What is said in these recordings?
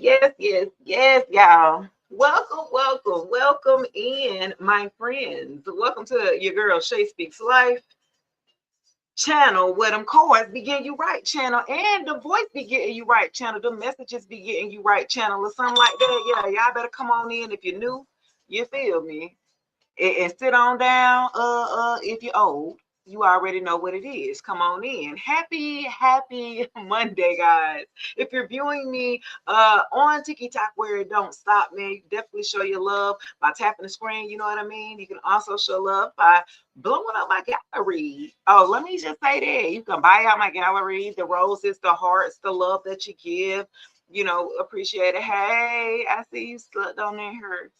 Yes, yes, yes, y'all. Welcome, welcome, welcome in, my friends. Welcome to your girl Shay Speaks Life channel, where them chords be getting you right channel, and the voice be getting you right channel, the messages be getting you right channel, or something like that. Yeah, y'all better come on in if you're new. You feel me? And sit on down. If you're old, you already know what it is. Come on in. Happy Monday, guys. If you're viewing me on TikTok where it don't stop, man, you definitely show your love by tapping the screen. You know what I mean? You can also show love by blowing up my gallery. Oh, let me just say that you can buy out my gallery, the roses, the hearts, the love that you give. You know, appreciate it. Hey, I see you slept on there.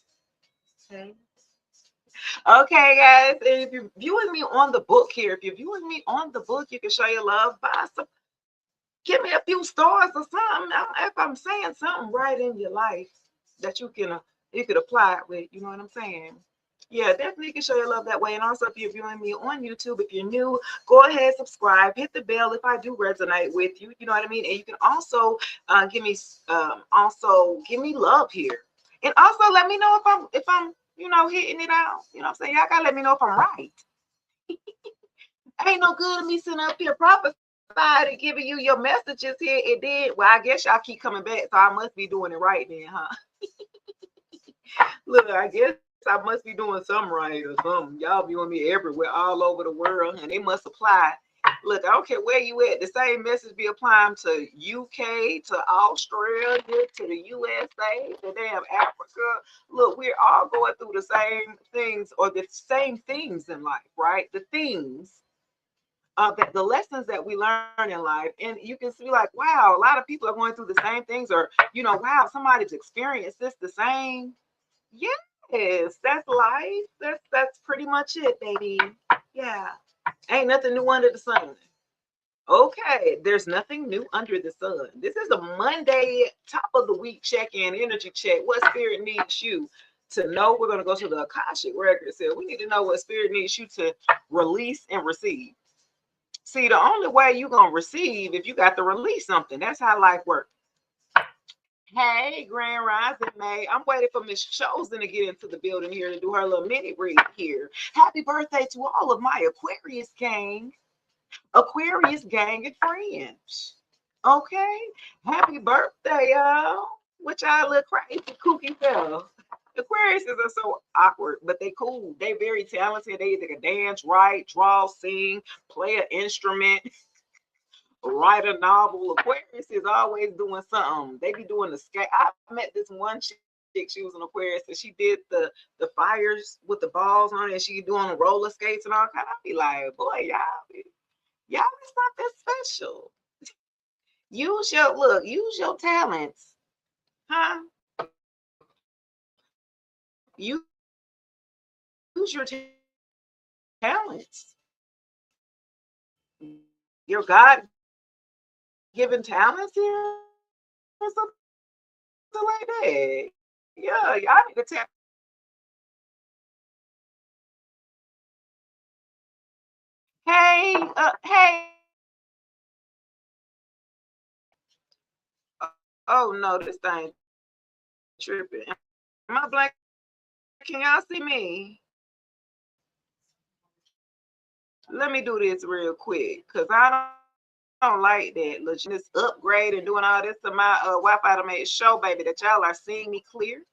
Hey. Okay, guys, and if you're viewing me on the book here, if you're viewing me on the book, you can show your love by some, give me a few stars or something. If I'm saying something right in your life that you could apply it with, you know what I'm saying? Yeah, definitely you can show your love that way. And also, if you're viewing me on YouTube, if you're new, go ahead, subscribe, hit the bell if I do resonate with you. You know what I mean? And you can also give me love here, and also let me know if I'm hitting it out. You know what I'm saying? Y'all gotta let me know if I'm right. Ain't no good of me sitting up here prophesying and giving you your messages here. It did. Well, I guess y'all keep coming back, so I must be doing it right then, huh? Look, I guess I must be doing something right or something. Y'all viewing me everywhere, all over the world, and they must apply. Look, I don't care where you at. The same message be applying to UK, to Australia, to the USA, to damn Africa. Look, we're all going through the same things, or the same things in life, right? The things that the lessons that we learn in life, and you can see like, wow, a lot of people are going through the same things, or wow, somebody's experienced this the same. Yes, that's life. That's pretty much it, baby. Yeah, ain't nothing new under the sun. Okay, there's nothing new under the sun. This is a Monday, top of the week check-in, energy check. What spirit needs you to know? We're going to go to the Akashic records here. We need to know what spirit needs you to release and receive. See, the only way you're going to receive if you got to release something. That's how life works. Hey, Grand Rising May. I'm waiting for Miss Chosen to get into the building here to do her little mini read here. Happy birthday to all of my Aquarius gang and friends. Okay. Happy birthday, y'all. What y'all look crazy, kooky fellow. Aquariuses are so awkward, but they cool. They very talented. They either can dance, write, draw, sing, play an instrument, write a novel. Aquarius is always doing something. They be doing the skate. I met this one chick. She was an Aquarius, and she did the fires with the balls on it, and she doing the roller skates and all kind. I be like, boy, y'all is something special. Use your talents, huh? Use your talents, your God-given talents here, or something like that. Yeah, y'all need to tap into your talents. Oh no, this thing tripping. Am I black? Can y'all see me? Let me do this real quick, because I don't like that. Legit, this upgrade and doing all this to my Wi-Fi to make sure, baby, that y'all are seeing me clear.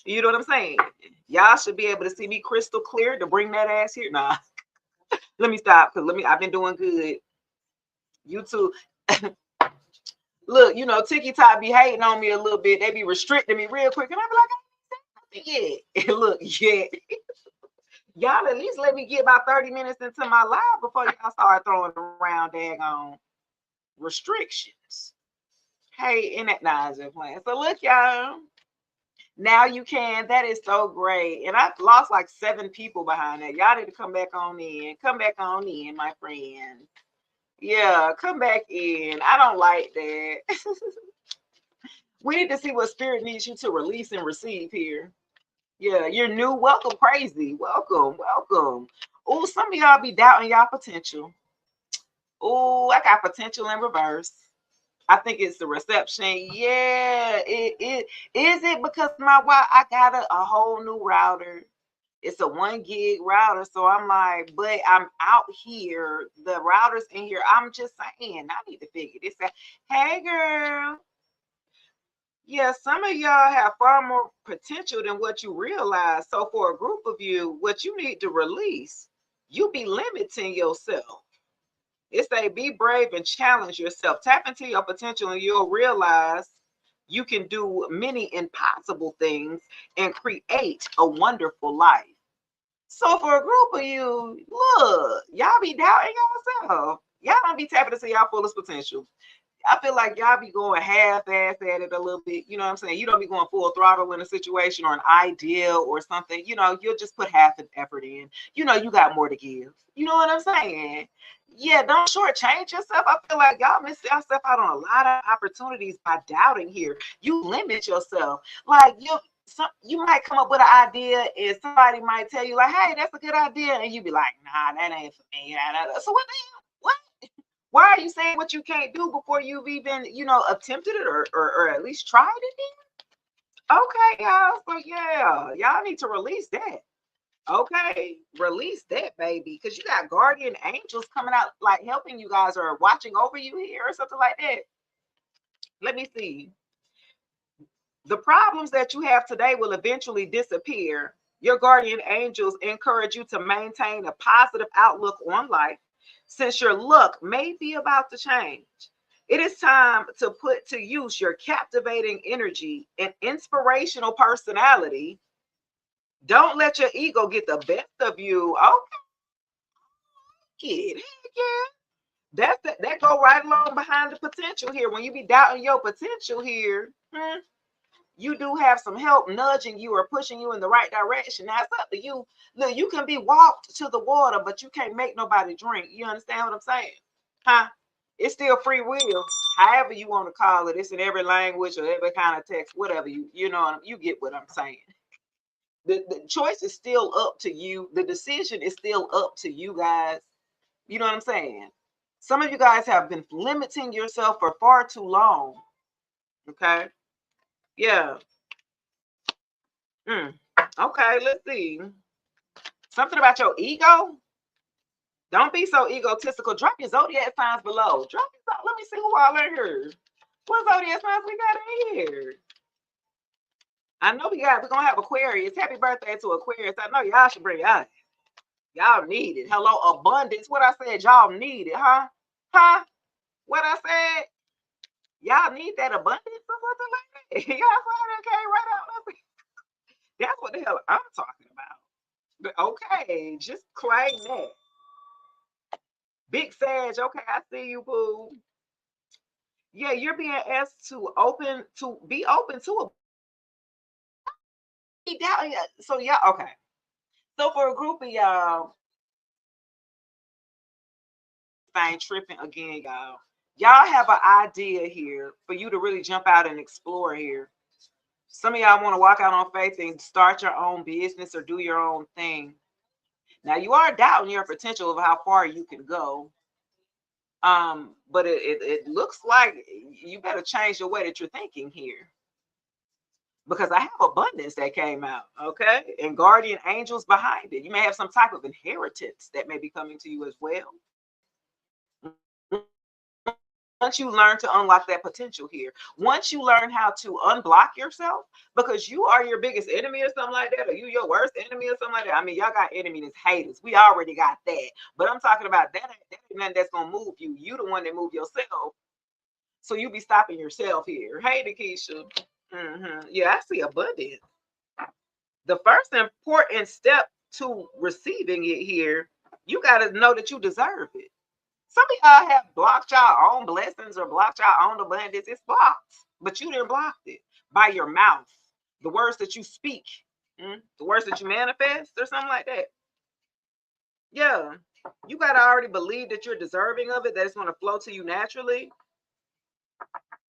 You know what I'm saying? Y'all should be able to see me crystal clear to bring that ass here. Nah, let me stop, because I've been doing good. YouTube. Look, TikTok be hating on me a little bit. They be restricting me real quick. And I be like, yeah. Look, yeah. Y'all at least let me get about 30 minutes into my live before y'all start throwing around daggone restrictions. Hey, and that nah, just playing. So look, y'all. Now you can. That is so great. And I've lost like 7 people behind that. Y'all need to come back on in. Come back on in, my friends. Yeah, come back in. I don't like that. We need to see what spirit needs you to release and receive here. Yeah, you're new. Welcome, crazy. Welcome, welcome. Oh, some of y'all be doubting y'all potential. Oh, I got potential in reverse. I think it's the reception. Yeah, it is it because my wife, I got a whole new router. It's a 1 gig router. So I'm like, but I'm out here. The router's in here. I'm just saying, I need to figure this out. Hey, girl. Yeah, some of y'all have far more potential than what you realize. So for a group of you, what you need to release, you be limiting yourself. It's a be brave and challenge yourself. Tap into your potential and you'll realize you can do many impossible things and create a wonderful life. So for a group of you, look, y'all be doubting yourself. Y'all don't be tapping into y'all fullest potential. I feel like y'all be going half-ass at it a little bit. You know what I'm saying? You don't be going full throttle in a situation or an idea or something. You know, you'll just put half an effort in. You know, you got more to give. You know what I'm saying? Yeah, don't shortchange yourself. I feel like y'all miss yourself out on a lot of opportunities by doubting here. You limit yourself. Like you might come up with an idea and somebody might tell you like, hey, that's a good idea. And you be like, nah, that ain't for me. So what the hell? What? Why are you saying what you can't do before you've even, attempted it or at least tried it then? Okay, y'all. So yeah, y'all need to release that. Okay, release that, baby. Because you got guardian angels coming out, like helping you guys or watching over you here or something like that. Let me see. The problems that you have today will eventually disappear. Your guardian angels encourage you to maintain a positive outlook on life since your luck may be about to change. It is time to put to use your captivating energy and inspirational personality. Don't let your ego get the best of you. Okay, kid. Yeah. That go right along behind the potential here. When you be doubting your potential here, you do have some help nudging you or pushing you in the right direction. Now it's up to you. Look, you can be walked to the water, but you can't make nobody drink. You understand what I'm saying? Huh? It's still free will. However you want to call it. It's in every language or every kind of text, whatever you know, you get what I'm saying. The choice is still up to you. The decision is still up to you guys. You know what I'm saying? Some of you guys have been limiting yourself for far too long. Okay. Yeah. Okay, let's see. Something about your ego. Don't be so egotistical. Drop your zodiac signs below. Let me see who all in here. What zodiac signs we got in here? I know we're gonna have Aquarius. Happy birthday to Aquarius. I know y'all should bring out. Y'all need it. Hello, abundance. What I said, y'all need it, huh? Huh? What I said? Y'all need that abundance or something like that. Y'all saw that came right out. That's what the hell I'm talking about. But okay, just claim that. Big Sag, okay, I see you, boo. Yeah, you're being asked to be open to a doubt. So yeah, okay. So for a group of y'all, thing tripping again, y'all. Y'all have an idea here for you to really jump out and explore here. Some of y'all want to walk out on faith and start your own business or do your own thing. Now you are doubting your potential of how far you can go. But it looks like you better change the way that you're thinking here. Because I have abundance that came out, okay? And guardian angels behind it. You may have some type of inheritance that may be coming to you as well. Once you learn to unlock that potential here, once you learn how to unblock yourself, because you are your biggest enemy or something like that, or you your worst enemy or something like that. I mean, y'all got enemies, haters. We already got that. But I'm talking about that ain't nothing that's gonna move you. You the one that move yourself. So you be stopping yourself here. Hey, Nikisha. Yeah, I see abundance. The first important step to receiving it here, you got to know that you deserve it. Some of y'all have blocked y'all own blessings or blocked y'all own abundance. It's blocked, but you didn't block it by your mouth, the words that you speak, the words that you manifest, or something like that. Yeah, you got to already believe that you're deserving of it, that it's going to flow to you naturally.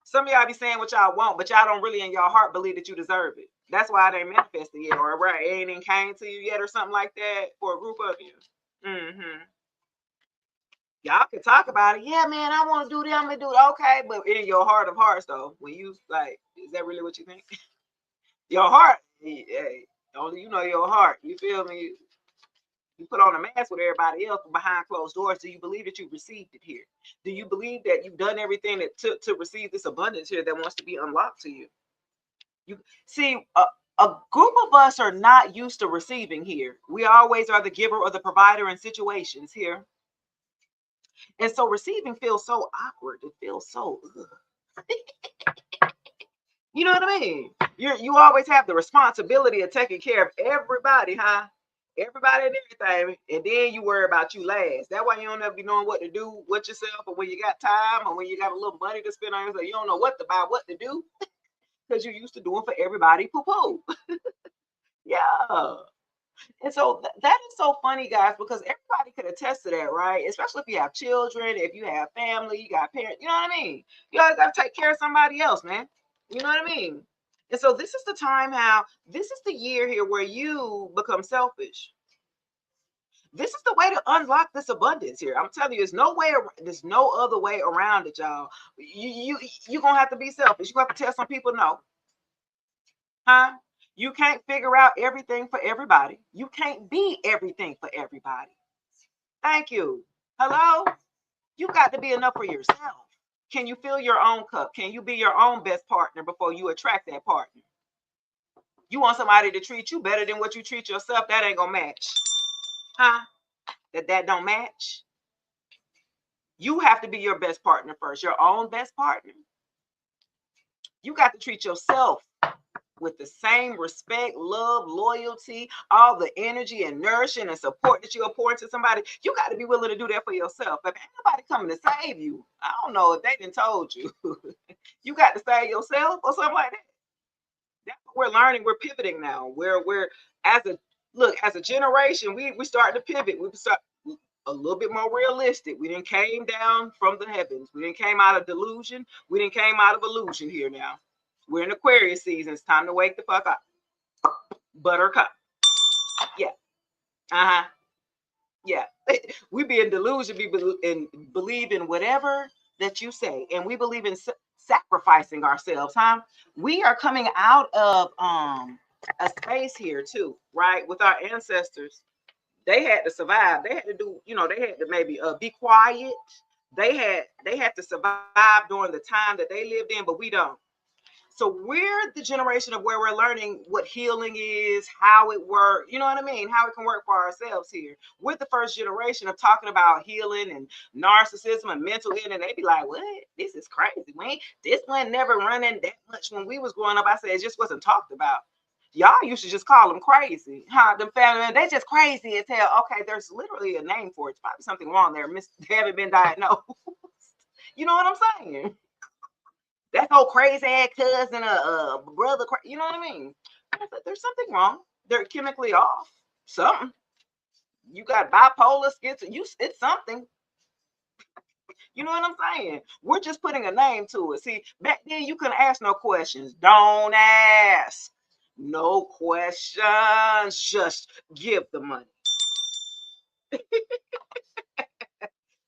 Some of y'all be saying what y'all want, but y'all don't really in your heart believe that you deserve it. That's why it ain't manifested yet, or right, it ain't even came to you yet, or something like that for a group of you. Y'all can talk about it. Yeah, man, I want to do that. I'm gonna do it. Okay, but in your heart of hearts, though, when you like, is that really what you think? Your heart, hey, only you know your heart. You feel me? You put on a mask with everybody else behind closed doors. Do you believe that you received it here? Do you believe that you've done everything that took to receive this abundance here that wants to be unlocked to you? You see, a group of us are not used to receiving here. We always are the giver or the provider in situations here. And so receiving feels so awkward. It feels so, you know what I mean? You always have the responsibility of taking care of everybody, huh? Everybody and everything. And then you worry about you last. That's why you don't ever be knowing what to do with yourself, or when you got time, or when you got a little money to spend on yourself. You don't know what to buy, what to do, because you're used to doing for everybody poo-poo. Yeah. And so that is so funny, guys, because everybody could attest to that, right? Especially if you have children, if you have family, you got parents, you know what I mean? You always got to take care of somebody else, man. You know what I mean? And so this is the time how this is the year here where you become selfish. This is the way to unlock this abundance here. I'm telling you, there's no other way around it, y'all. You're gonna have to be selfish. You're gonna have to tell some people no. Huh? You can't figure out everything for everybody. You can't be everything for everybody. Thank you. Hello? You got to be enough for yourself. Can you fill your own cup? Can you be your own best partner before you attract that partner? You want somebody to treat you better than what you treat yourself? That ain't gonna match. Huh? That don't match. You have to be your best partner first, your own best partner. You got to treat yourself with the same respect, love, loyalty, all the energy and nourishing and support that you're pouring to somebody. You got to be willing to do that for yourself. If ain't nobody coming to save you, I don't know if they didn't told you. You got to save yourself or something like that. That's what we're learning. We're pivoting now. We're as a generation, we start to pivot. We start a little bit more realistic. We didn't came down from the heavens. We didn't came out of delusion. We didn't came out of illusion here now. We're in Aquarius season. It's time to wake the fuck up. Buttercup. Yeah. Uh-huh. Yeah. We be in delusion, believe in whatever that you say. And we believe in sacrificing ourselves, huh? We are coming out of a space here too, right? With our ancestors. They had to survive. They had to do, they had to maybe be quiet. They had to survive during the time that they lived in, but we don't. So we're the generation of where we're learning what healing is, how it works, you know what I mean? How it can work for ourselves here. We're the first generation of talking about healing and narcissism and mental health. And they be like, what? This is crazy. This one never running that much when we was growing up. I said, it just wasn't talked about. Y'all used to just call them crazy. Huh? Them family, they just crazy as hell. Okay, there's literally a name for it. It's probably something wrong there. They haven't been diagnosed. You know what I'm saying? That whole crazy ass cousin, brother, you know what I mean? There's something wrong. They're chemically off. Something. You got bipolar, it's something. You know what I'm saying? We're just putting a name to it. See, back then you couldn't ask no questions. Don't ask no questions. Just give the money.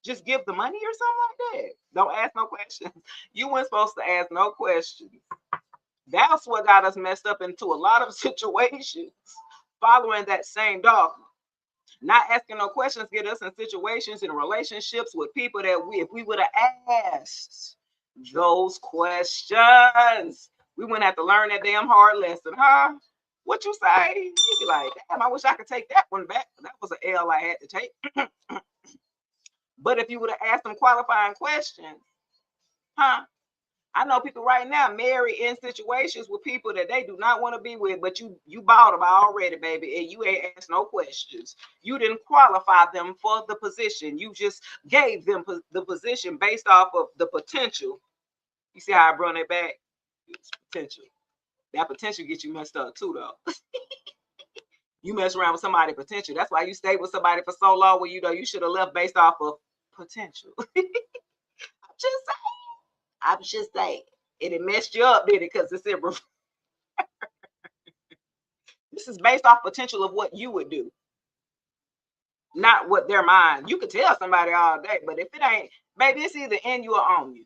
Just give the money or something like that. Don't ask no questions. You weren't supposed to ask no questions. That's what got us messed up into a lot of situations following that same dogma. Not asking no questions get us in situations and relationships with people that if we would have asked those questions, we wouldn't have to learn that damn hard lesson, huh? What you say? You'd be like, damn, I wish I could take that one back. That was an L I had to take. But if you would have asked them qualifying questions, huh? I know people right now married in situations with people that they do not want to be with, but you bought them already, baby, and you ain't asked no questions. You didn't qualify them for the position. You just gave them the position based off of the potential. You see how I brought it back? It's potential. That potential gets you messed up too, though. You mess around with somebody's potential. That's why you stayed with somebody for so long when you should have left based off of potential. I'm just saying. It messed you up, did it? Because it's in this is based off potential of what you would do. not what their mind. You could tell somebody all day, but if it ain't, baby, it's either in you or on you.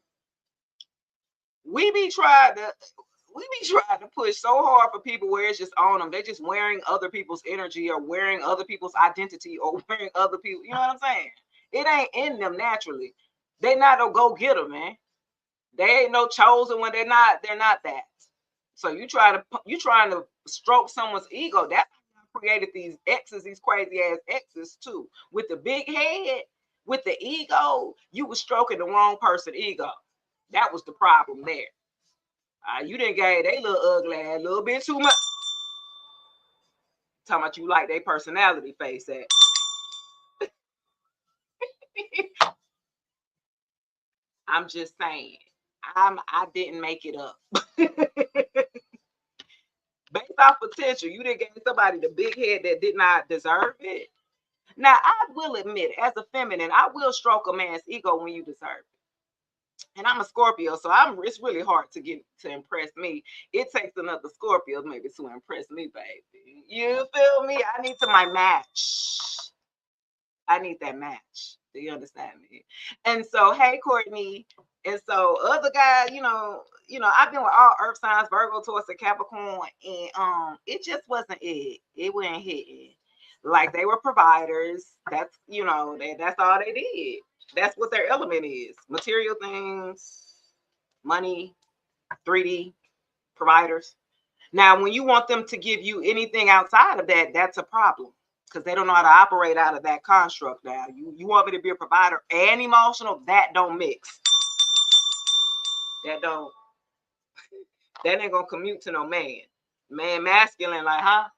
We be trying to push so hard for people where it's just on them. They're just wearing other people's energy or wearing other people's identity or wearing other people. You know what I'm saying? It ain't in them naturally. They not no go getter, man. They ain't no chosen when they're not that. So you trying to stroke someone's ego. That's how you created these exes, these crazy ass exes too. With the big head, with the ego, you was stroking the wrong person ego. That was the problem there. You didn't gave they little ugly ass a little bit too much. Talking about you like their personality face at. I'm just saying. I didn't make it up. Based off potential, you didn't give somebody the big head that did not deserve it. Now, I will admit, as a feminine, I will stroke a man's ego when you deserve it. And I'm a Scorpio, so it's really hard to get to impress me. It takes another Scorpio maybe to impress me, baby. You feel me? I need my match. I need that match. Do you understand me? And so, hey, Courtney. And so, other guys, I've been with all Earth signs, Virgo, Taurus, and Capricorn, and it just wasn't it. It wasn't hitting. Like they were providers. That's that's all they did. That's what their element is: material things, money, 3D providers. Now, when you want them to give you anything outside of that, that's a problem. Because they don't know how to operate out of that construct now. You want me to be a provider and emotional? That don't mix. That ain't gonna commute to no man. Man masculine, like, huh?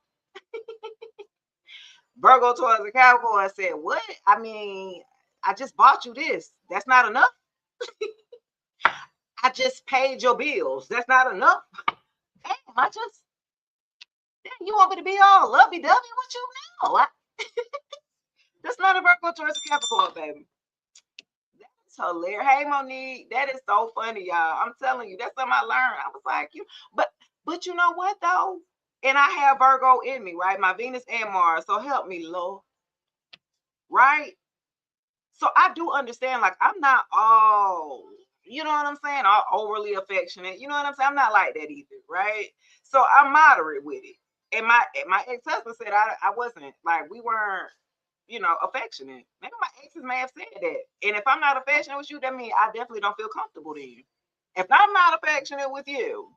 Virgo towards the Capricorn said, what? I mean, I just bought you this. That's not enough. I just paid your bills. That's not enough. Damn, you want me to be all lovey-dovey with you now? That's not a Virgo towards the Capricorn, baby. That's hilarious. Hey, Monique, that is so funny, y'all. I'm telling you, that's something I learned. I was like, but you know what, though? And I have Virgo in me, right? My Venus and Mars. So help me, Lord. Right? So I do understand, like, I'm not all, you know what I'm saying? All overly affectionate. You know what I'm saying? I'm not like that either, right? So I'm moderate with it. And my ex-husband said I wasn't, like, we weren't, affectionate. Maybe my exes may have said that. And if I'm not affectionate with you, that means I definitely don't feel comfortable then. If I'm not affectionate with you,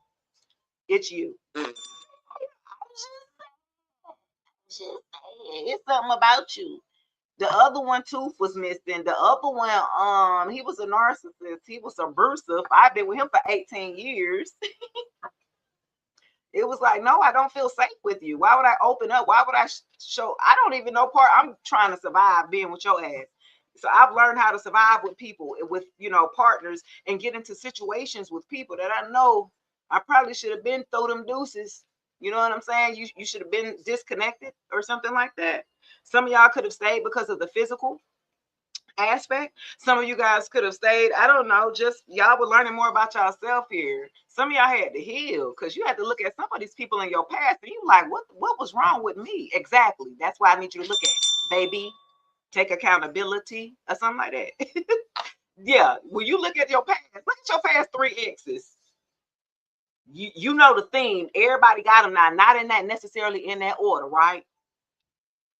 it's you. It's something about you. The other one tooth was missing. The other one, he was a narcissist. He was abusive. I've been with him for 18 years. It was like, no, I don't feel safe with you. Why would I open up? Why would I show? I don't even know part. I'm trying to survive being with your ass. So I've learned how to survive with people, with, partners, and get into situations with people that I know I probably should have been throw them deuces. You know what I'm saying? You should have been disconnected or something like that. Some of y'all could have stayed because of the physical aspect. Some of you guys could have stayed. I don't know. Just y'all were learning more about yourself here. Some of y'all had to heal because you had to look at some of these people in your past and you like, what was wrong with me? Exactly. That's why I need you to look at, baby, take accountability or something like that. Yeah. When you look at your past, look at your past 3 exes. You know the theme. Everybody got them now, not in that necessarily in that order, right?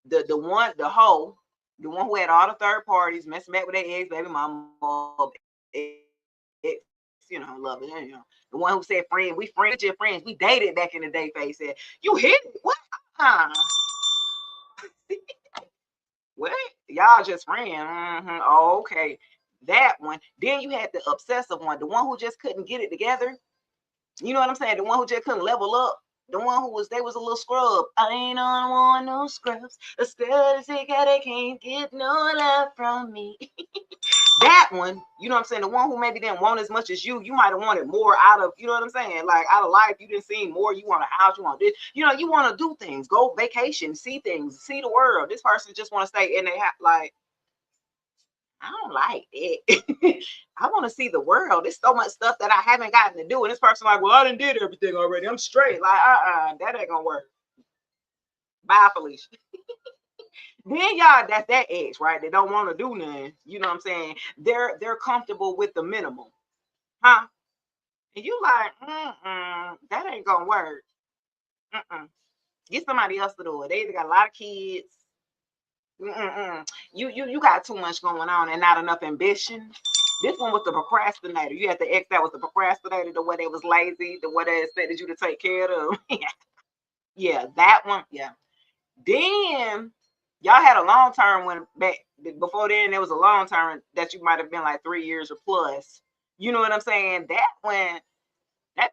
The one, the hoe, the one who had all the third parties, messing back with their ex, baby mama, ex, love it, The one who said, friend, we friends, your friends, we dated back in the day, face said, you hit it? What? What? Y'all just friends. Mm-hmm. Oh, okay. That one. Then you had the obsessive one, the one who just couldn't get it together. You know what I'm saying? The one who just couldn't level up. The one who was, they was a little scrub. I ain't on one no scrubs. A scrub they can't get no love from me. That one, you know what I'm saying? The one who maybe didn't want as much as you might have wanted more out of, you know what I'm saying? Like out of life, you didn't see more. You want a house, you want this, you want to do things, go vacation, see things, see the world. This person just want to stay in their house. Like, I don't like it. I want to see the world. There's so much stuff that I haven't gotten to do. And this person like, well, I done did everything already. I'm straight. Like, that ain't gonna work. Bye, Felicia. Then y'all, that's that age, right? They don't want to do nothing. You know what I'm saying? They're comfortable with the minimum, huh? And you like, that ain't gonna work. Mm-mm. Get somebody else to do it. They either got a lot of kids. Mm-mm. You got too much going on and not enough ambition. This one was the procrastinator. You had the ex that was the procrastinator, the one that was lazy, the one that expected you to take care of them. Yeah, that one. Yeah. Then y'all had a long term one back before then. There was a long term that you might have been like 3 years or plus. You know what I'm saying? That one,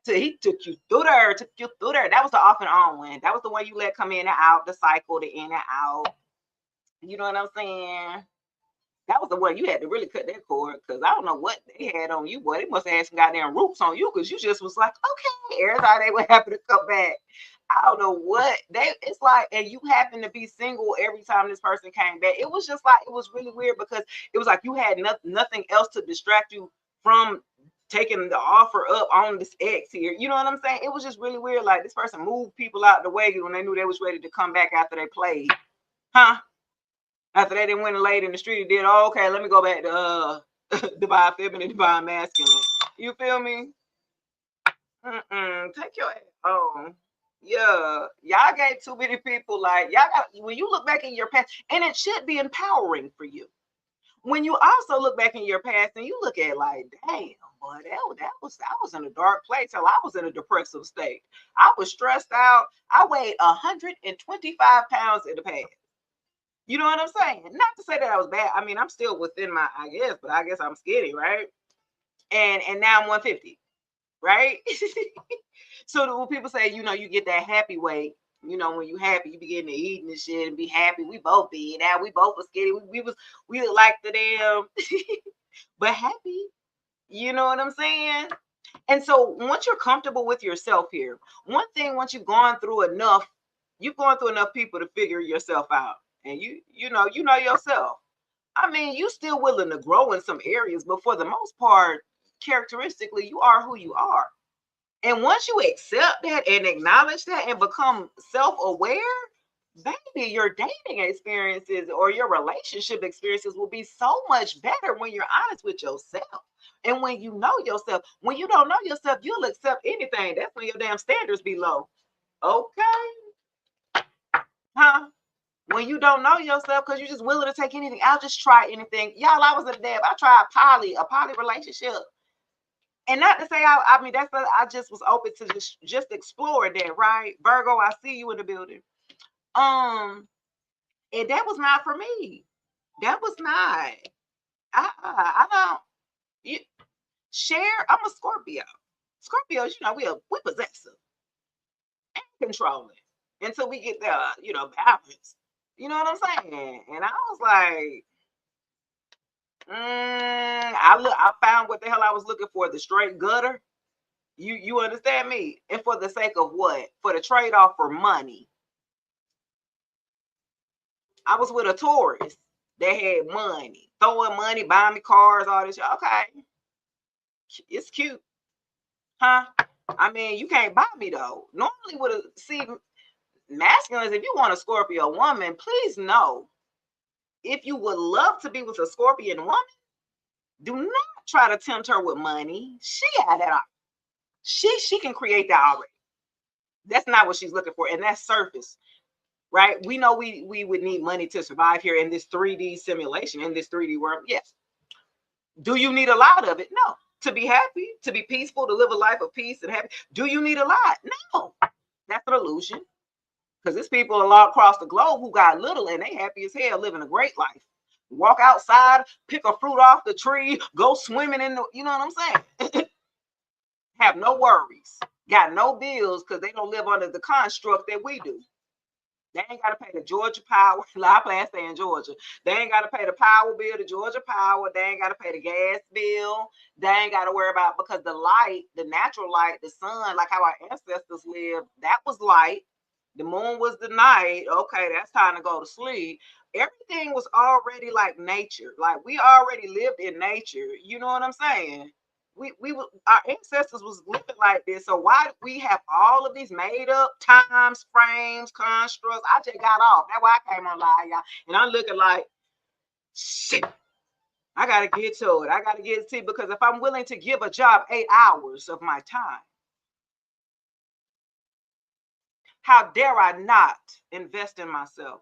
he took you through there, took you through there. That was the off and on one. That was the one you let come in and out, the cycle, the in and out. You know what I'm saying? That was the one you had to really cut that cord because I don't know what they had on you, boy. They must have had some goddamn roots on you because you just was like, okay, every time they were happy to come back. I don't know what it's like, and you happen to be single every time this person came back. It was just like it was really weird because it was like you had nothing else to distract you from taking the offer up on this ex here. You know what I'm saying? It was just really weird. Like this person moved people out the way when they knew they was ready to come back after they played. Huh? After they didn't win and laid in the street, he did, oh, okay, let me go back to divine feminine, divine masculine. You feel me? Take your ass on. Yeah, y'all got too many people. Like y'all got when you look back in your past, and it should be empowering for you. When you also look back in your past and you look at like, damn, boy, I was in a dark place till I was in a depressive state. I was stressed out. I weighed 125 pounds in the past. You know what I'm saying? Not to say that I was bad. I mean, I'm still within my, I guess, but I guess I'm skinny, right? And now I'm 150, right? So when people say, you get that happy weight, when you happy, you begin to eat and shit and be happy. We both be now. We both were skinny. We look like the damn, but happy. You know what I'm saying? And so once you're comfortable with yourself here, one thing once you've gone through enough people to figure yourself out, and you know yourself. I mean, you still willing to grow in some areas, but for the most part, characteristically, you are who you are. And once you accept that and acknowledge that and become self-aware, baby, your dating experiences or your relationship experiences will be so much better when you're honest with yourself. And when you know yourself, when you don't know yourself, you'll accept anything. That's when your damn standards be low. Okay. Huh? When you don't know yourself because you're just willing to take anything. I'll just try anything. Y'all, I was a dab. I tried a poly relationship. And not to say I mean I just was open to just explore that, right? Virgo, I see you in the building. And that was not for me. That was not. I don't you, share. I'm a Scorpio. Scorpios, we possessive and controlling until we get the balance. You know what I'm saying? And I was like, I found what the hell I was looking for, the straight gutter. You understand me? And for the sake of what? For the trade-off for money. I was with a Taurus that had money, throwing money, buying me cars, all this. Okay. It's cute. Huh? I mean, you can't buy me though. Normally with masculines, if you want a Scorpio woman, please know if you would love to be with a Scorpion woman, do not try to tempt her with money. She had that. She can create that already. That's not what she's looking for, and that's surface, right? We know we would need money to survive here in this 3D simulation, in this 3D world. Yes. Do you need a lot of it? No. To be happy, to be peaceful, to live a life of peace and happy. Do you need a lot? No. That's an illusion. Because there's people all across the globe who got little and they happy as hell, living a great life. Walk outside, pick a fruit off the tree, go swimming in the, you know what I'm saying? Have no worries, got no bills because they don't live under the construct that we do. They ain't got to pay the Georgia Power. I plan to stay in Georgia. They ain't got to pay the power bill, the Georgia Power. They ain't got to pay the gas bill. They ain't got to worry about, because the light, the natural light, the sun, like how our ancestors lived, that was light. The moon was the night. Okay, that's time to go to sleep. Everything was already like nature. Like we already lived in nature. You know what I'm saying? our ancestors was living like this. So why do we have all of these made up times, frames, constructs? I just got off. That's why I came online, y'all. And I'm looking like, shit, I gotta get to it. I gotta get to it, because if I'm willing to give a job 8 hours of my time, how dare I not invest in myself,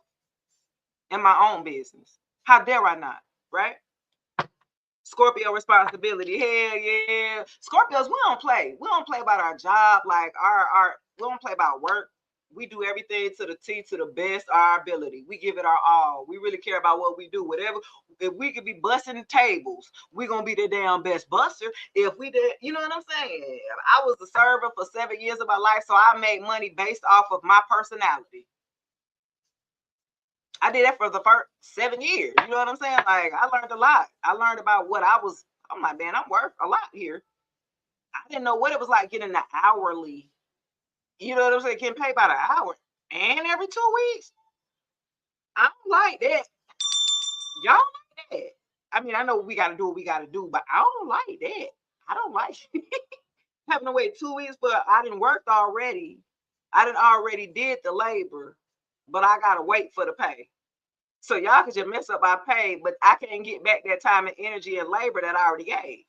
in my own business? How dare I not, right? Scorpio responsibility. Hell yeah. Scorpios, we don't play. We don't play about our job, like our we don't play about work. We do everything to the T, to the best of our ability. We give it our all. We really care about what we do. Whatever, if we could be busting tables, we're gonna be the damn best buster. If we did, you know what I'm saying? I was a server for 7 years of my life, so I made money based off of my personality. I did that for the first 7 years. You know what I'm saying? Like, I learned a lot. I learned about what I'm like, man, I'm worth a lot here. I didn't know what it was like getting the hourly. You know what I'm saying? Getting paid by the hour. And every 2 weeks. I don't like that. Y'all like that. I mean, I know we got to do what we got to do, but I don't like that. I don't like having to wait 2 weeks, but I didn't work already. I didn't already did the labor, but I got to wait for the pay. So y'all could just mess up our pay, but I can't get back that time and energy and labor that I already gave.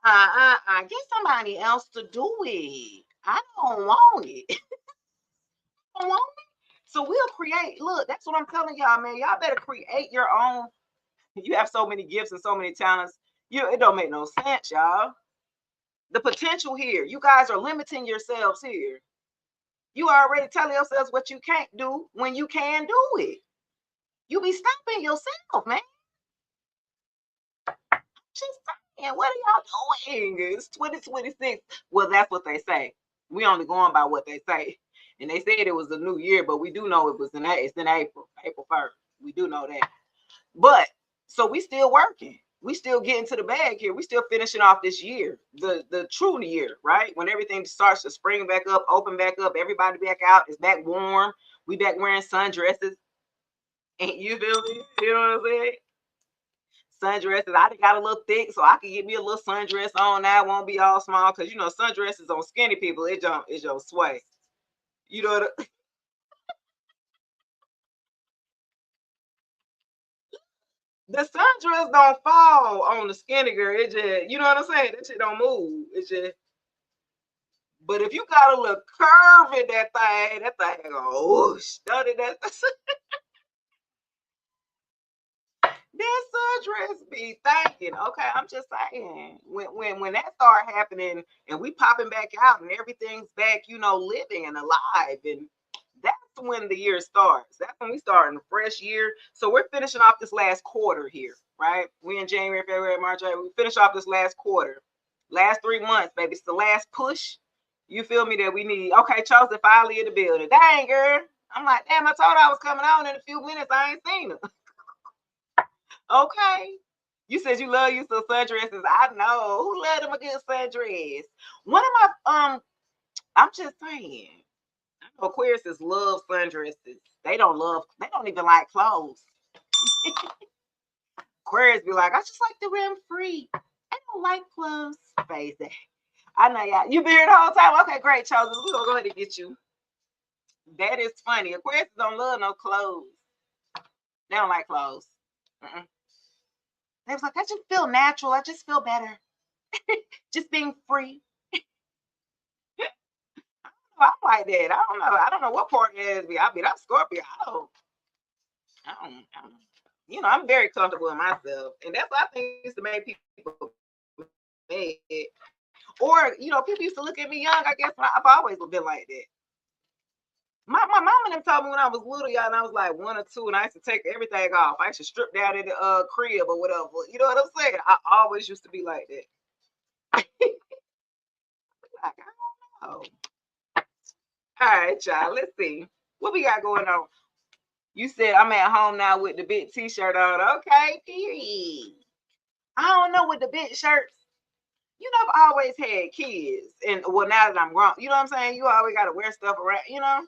Get somebody else to do it. I don't want it. I don't want it. So we'll create. Look, that's what I'm telling y'all, man. Y'all better create your own. You have so many gifts and so many talents. It don't make no sense, y'all. The potential here. You guys are limiting yourselves here. You already telling yourselves what you can't do when you can do it. You be stopping yourself, man. Just saying, what are y'all doing? It's 2026. Well, that's what they say. We only going by what they say. And they said it was the new year, but we do know it's in April 1st. We do know that. But so we still working. We still getting to the bag here. We still finishing off this year, the true year, right? When everything starts to spring back up, open back up, everybody back out, it's back warm. We back wearing sundresses. And you feel me? You know what I'm saying? Sundresses. I got a little thick, so I can get me a little sundress on. That won't be all small, because sundresses on skinny people, it don't sway. You know what? The sundress don't fall on the skinny girl. It just, you know what I'm saying? That shit don't move. It's just. But if you got a little curve in that thing go whoosh. That sundress be thinking. Okay, I'm just saying. When that start happening and we popping back out and everything's back, living and alive, and that's when the year starts. That's when we start in a fresh year. So we're finishing off this last quarter here, right? We in January, February, March, April. We finish off this last quarter. Last 3 months, baby. It's the last push. You feel me, that we need. Okay, Chelsea finally in the building. Dang, girl. I'm like, damn, I told her I was coming on in a few minutes. I ain't seen her. Okay. You said you love you some sundresses. I know. Who love them a good sundress? One of my I'm just saying. Aquarius love sundresses. They don't even like clothes. Aquarius be like, I just like the rim free. I don't like clothes. Crazy. I know y'all. You been here the whole time? Okay, great, Chosen. We're gonna go ahead and get you. That is funny. Aquarius don't love no clothes. They don't like clothes. They was like, I just feel natural. I just feel better. Just being free. I'm like that. I don't know. I don't know what part it is. I mean, I'm Scorpio. I don't. I'm very comfortable in myself. And that's what I think used to make people mad. Or, people used to look at me young. I guess I've always been like that. My mama told me when I was little, y'all, and I was like 1 or 2, and I used to take everything off. I used to strip down in the crib or whatever. You know what I'm saying? I always used to be like that. Like, I don't know. All right, y'all. Let's see. What we got going on? You said I'm at home now with the big t-shirt on. Okay, period. I don't know with the big shirts. I've always had kids. And well, now that I'm grown, you know what I'm saying? You always got to wear stuff around,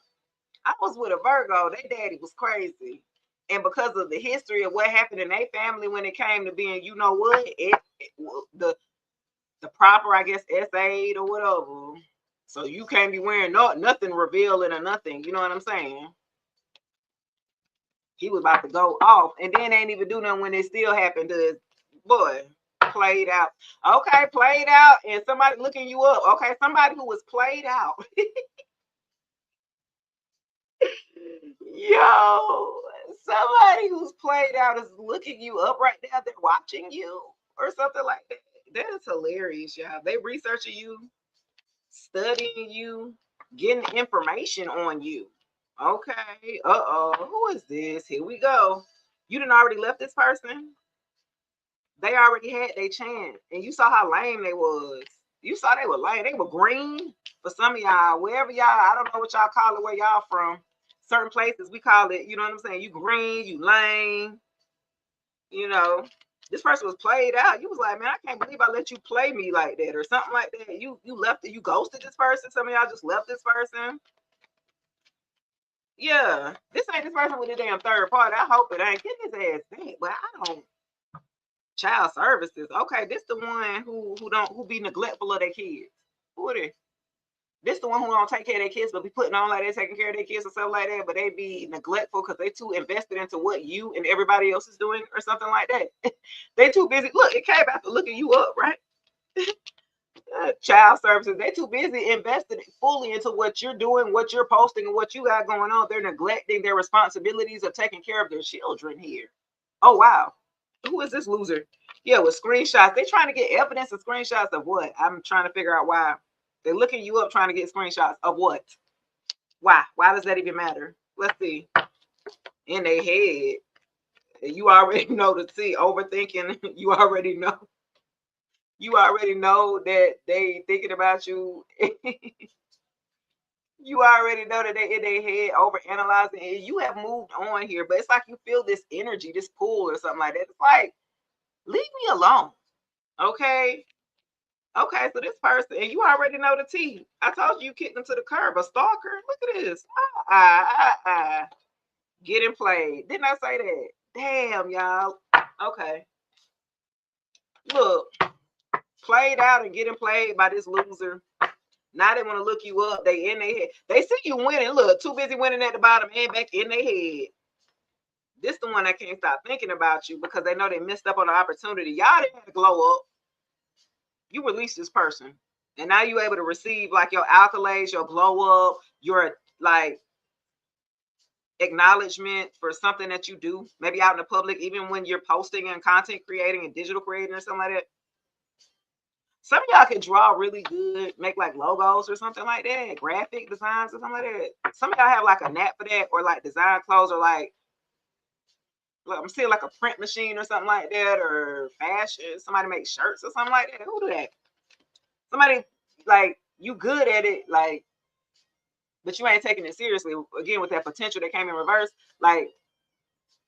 I was with a Virgo. Their daddy was crazy. And because of the history of what happened in their family when it came to being, you know what? the proper, I guess, S8 or whatever. So you can't be wearing nothing revealing or nothing. You know what I'm saying? He was about to go off, and then ain't even do nothing when it still happened to his boy. Played out. Okay, played out, and somebody looking you up. Okay, somebody who was played out. Yo, somebody who's played out is looking you up right now. They're watching you or something like that. That is hilarious, y'all. They researching you, studying you, getting information on you. Okay. Uh-oh. Who is this? Here we go. You done already left this person. They already had their chance. And you saw how lame they was. You saw they were lame. They were green. For some of y'all, wherever y'all, I don't know what y'all call it, where y'all from. Certain places we call it, you know what I'm saying? You green, you lame, you know. This person was played out. You was like, man, I can't believe I let you play me like that or something like that. You left it, you ghosted this person. Some of y'all just left this person. Yeah, this ain't this person with a damn third party. I hope it ain't. Get his ass back, but I don't. Child services. Okay, this the one who be neglectful of their kids. Who it is? This the one who don't take care of their kids, but be putting on like they taking care of their kids or something like that, but they be neglectful because they too invested into what you and everybody else is doing or something like that. They too busy. Look, it came after looking you up, right? Child services. They too busy invested fully into what you're doing, what you're posting, and what you got going on. They're neglecting their responsibilities of taking care of their children here. Oh wow. Who is this loser? Yeah, with screenshots. They trying to get evidence of screenshots of what? I'm trying to figure out why. They're looking you up trying to get screenshots of what? Why? Why does that even matter? Let's see. In their head. You already know to see overthinking. You already know. You already know that they thinking about you. You already know that they in their head over analyzing, and you have moved on here, but it's like you feel this energy, this pull or something like that. It's like, leave me alone. Okay. Okay, so this person, and you already know the T. I told you kicked them to the curb. A stalker. Look at this. Getting played. Didn't I say that? Damn, y'all. Okay. Look, played out and getting played by this loser. Now they want to look you up. They in their head. They see you winning. Look, too busy winning at the bottom and back in their head. This the one that can't stop thinking about you because they know they missed up on the opportunity. Y'all didn't have to glow up. You release this person. And now you're able to receive like your accolades, your glow up, your like acknowledgement for something that you do, maybe out in the public, even when you're posting and content creating and digital creating or something like that. Some of y'all can draw really good, make like logos or something like that, graphic designs or something like that. Some of y'all have like a knack for that, or like design clothes, or like I'm seeing like a print machine or something like that, or fashion. Somebody makes shirts or something like that. Who do that? Somebody like you good at it, like, but you ain't taking it seriously. Again, with that potential that came in reverse, like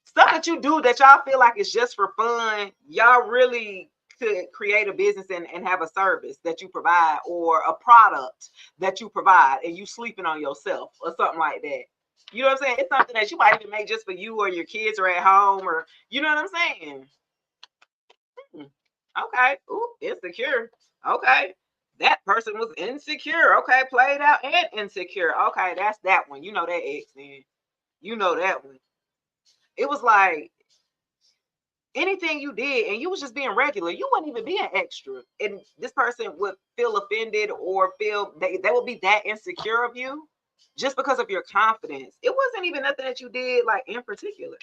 stuff that you do that y'all feel like it's just for fun, y'all really could create a business and have a service that you provide or a product that you provide, and you sleeping on yourself or something like that. You know what I'm saying? It's something that you might even make just for you, or your kids are at home, or you know what I'm saying? Okay. Ooh, insecure. Okay. That person was insecure. Okay. Played out and insecure. Okay. That's that one. You know that ex then. You know that one. It was like anything you did and you was just being regular. You wouldn't even be an extra. And this person would feel offended or feel they would be that insecure of you just because of your confidence. It wasn't even nothing that you did like in particular.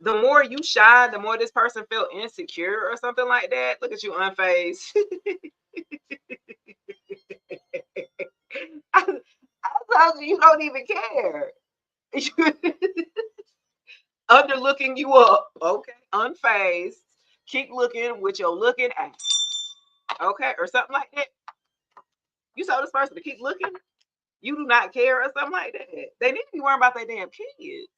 The more you shine, the more this person felt insecure or something like that. Look at you, unfazed. I told you don't even care. Underlooking you up, okay? Unfazed. Keep looking with your looking at, okay, or something like that. You told this person to keep looking. You do not care or something like that. They need to be worrying about their damn kids.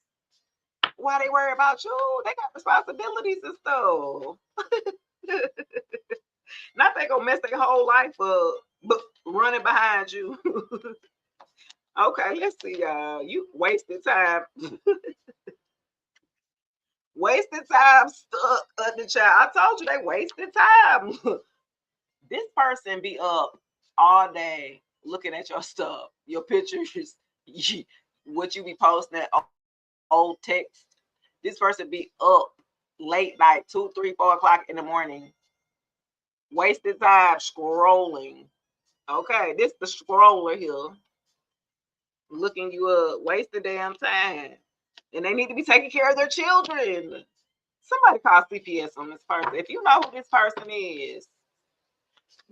Why they worry about you? They got responsibilities and stuff. Not they gonna mess their whole life up, but running behind you. Okay, let's see, y'all. You wasted time. Wasted time stuck at the child. I told you they wasted time. This person be up all day looking at your stuff, your pictures, what you be posting, old text. This person be up late night, 2, 3, 4 o'clock in the morning, wasting time scrolling. Okay, this the scroller here, looking you up, waste the damn time. And they need to be taking care of their children. Somebody call CPS on this person. If you know who this person is,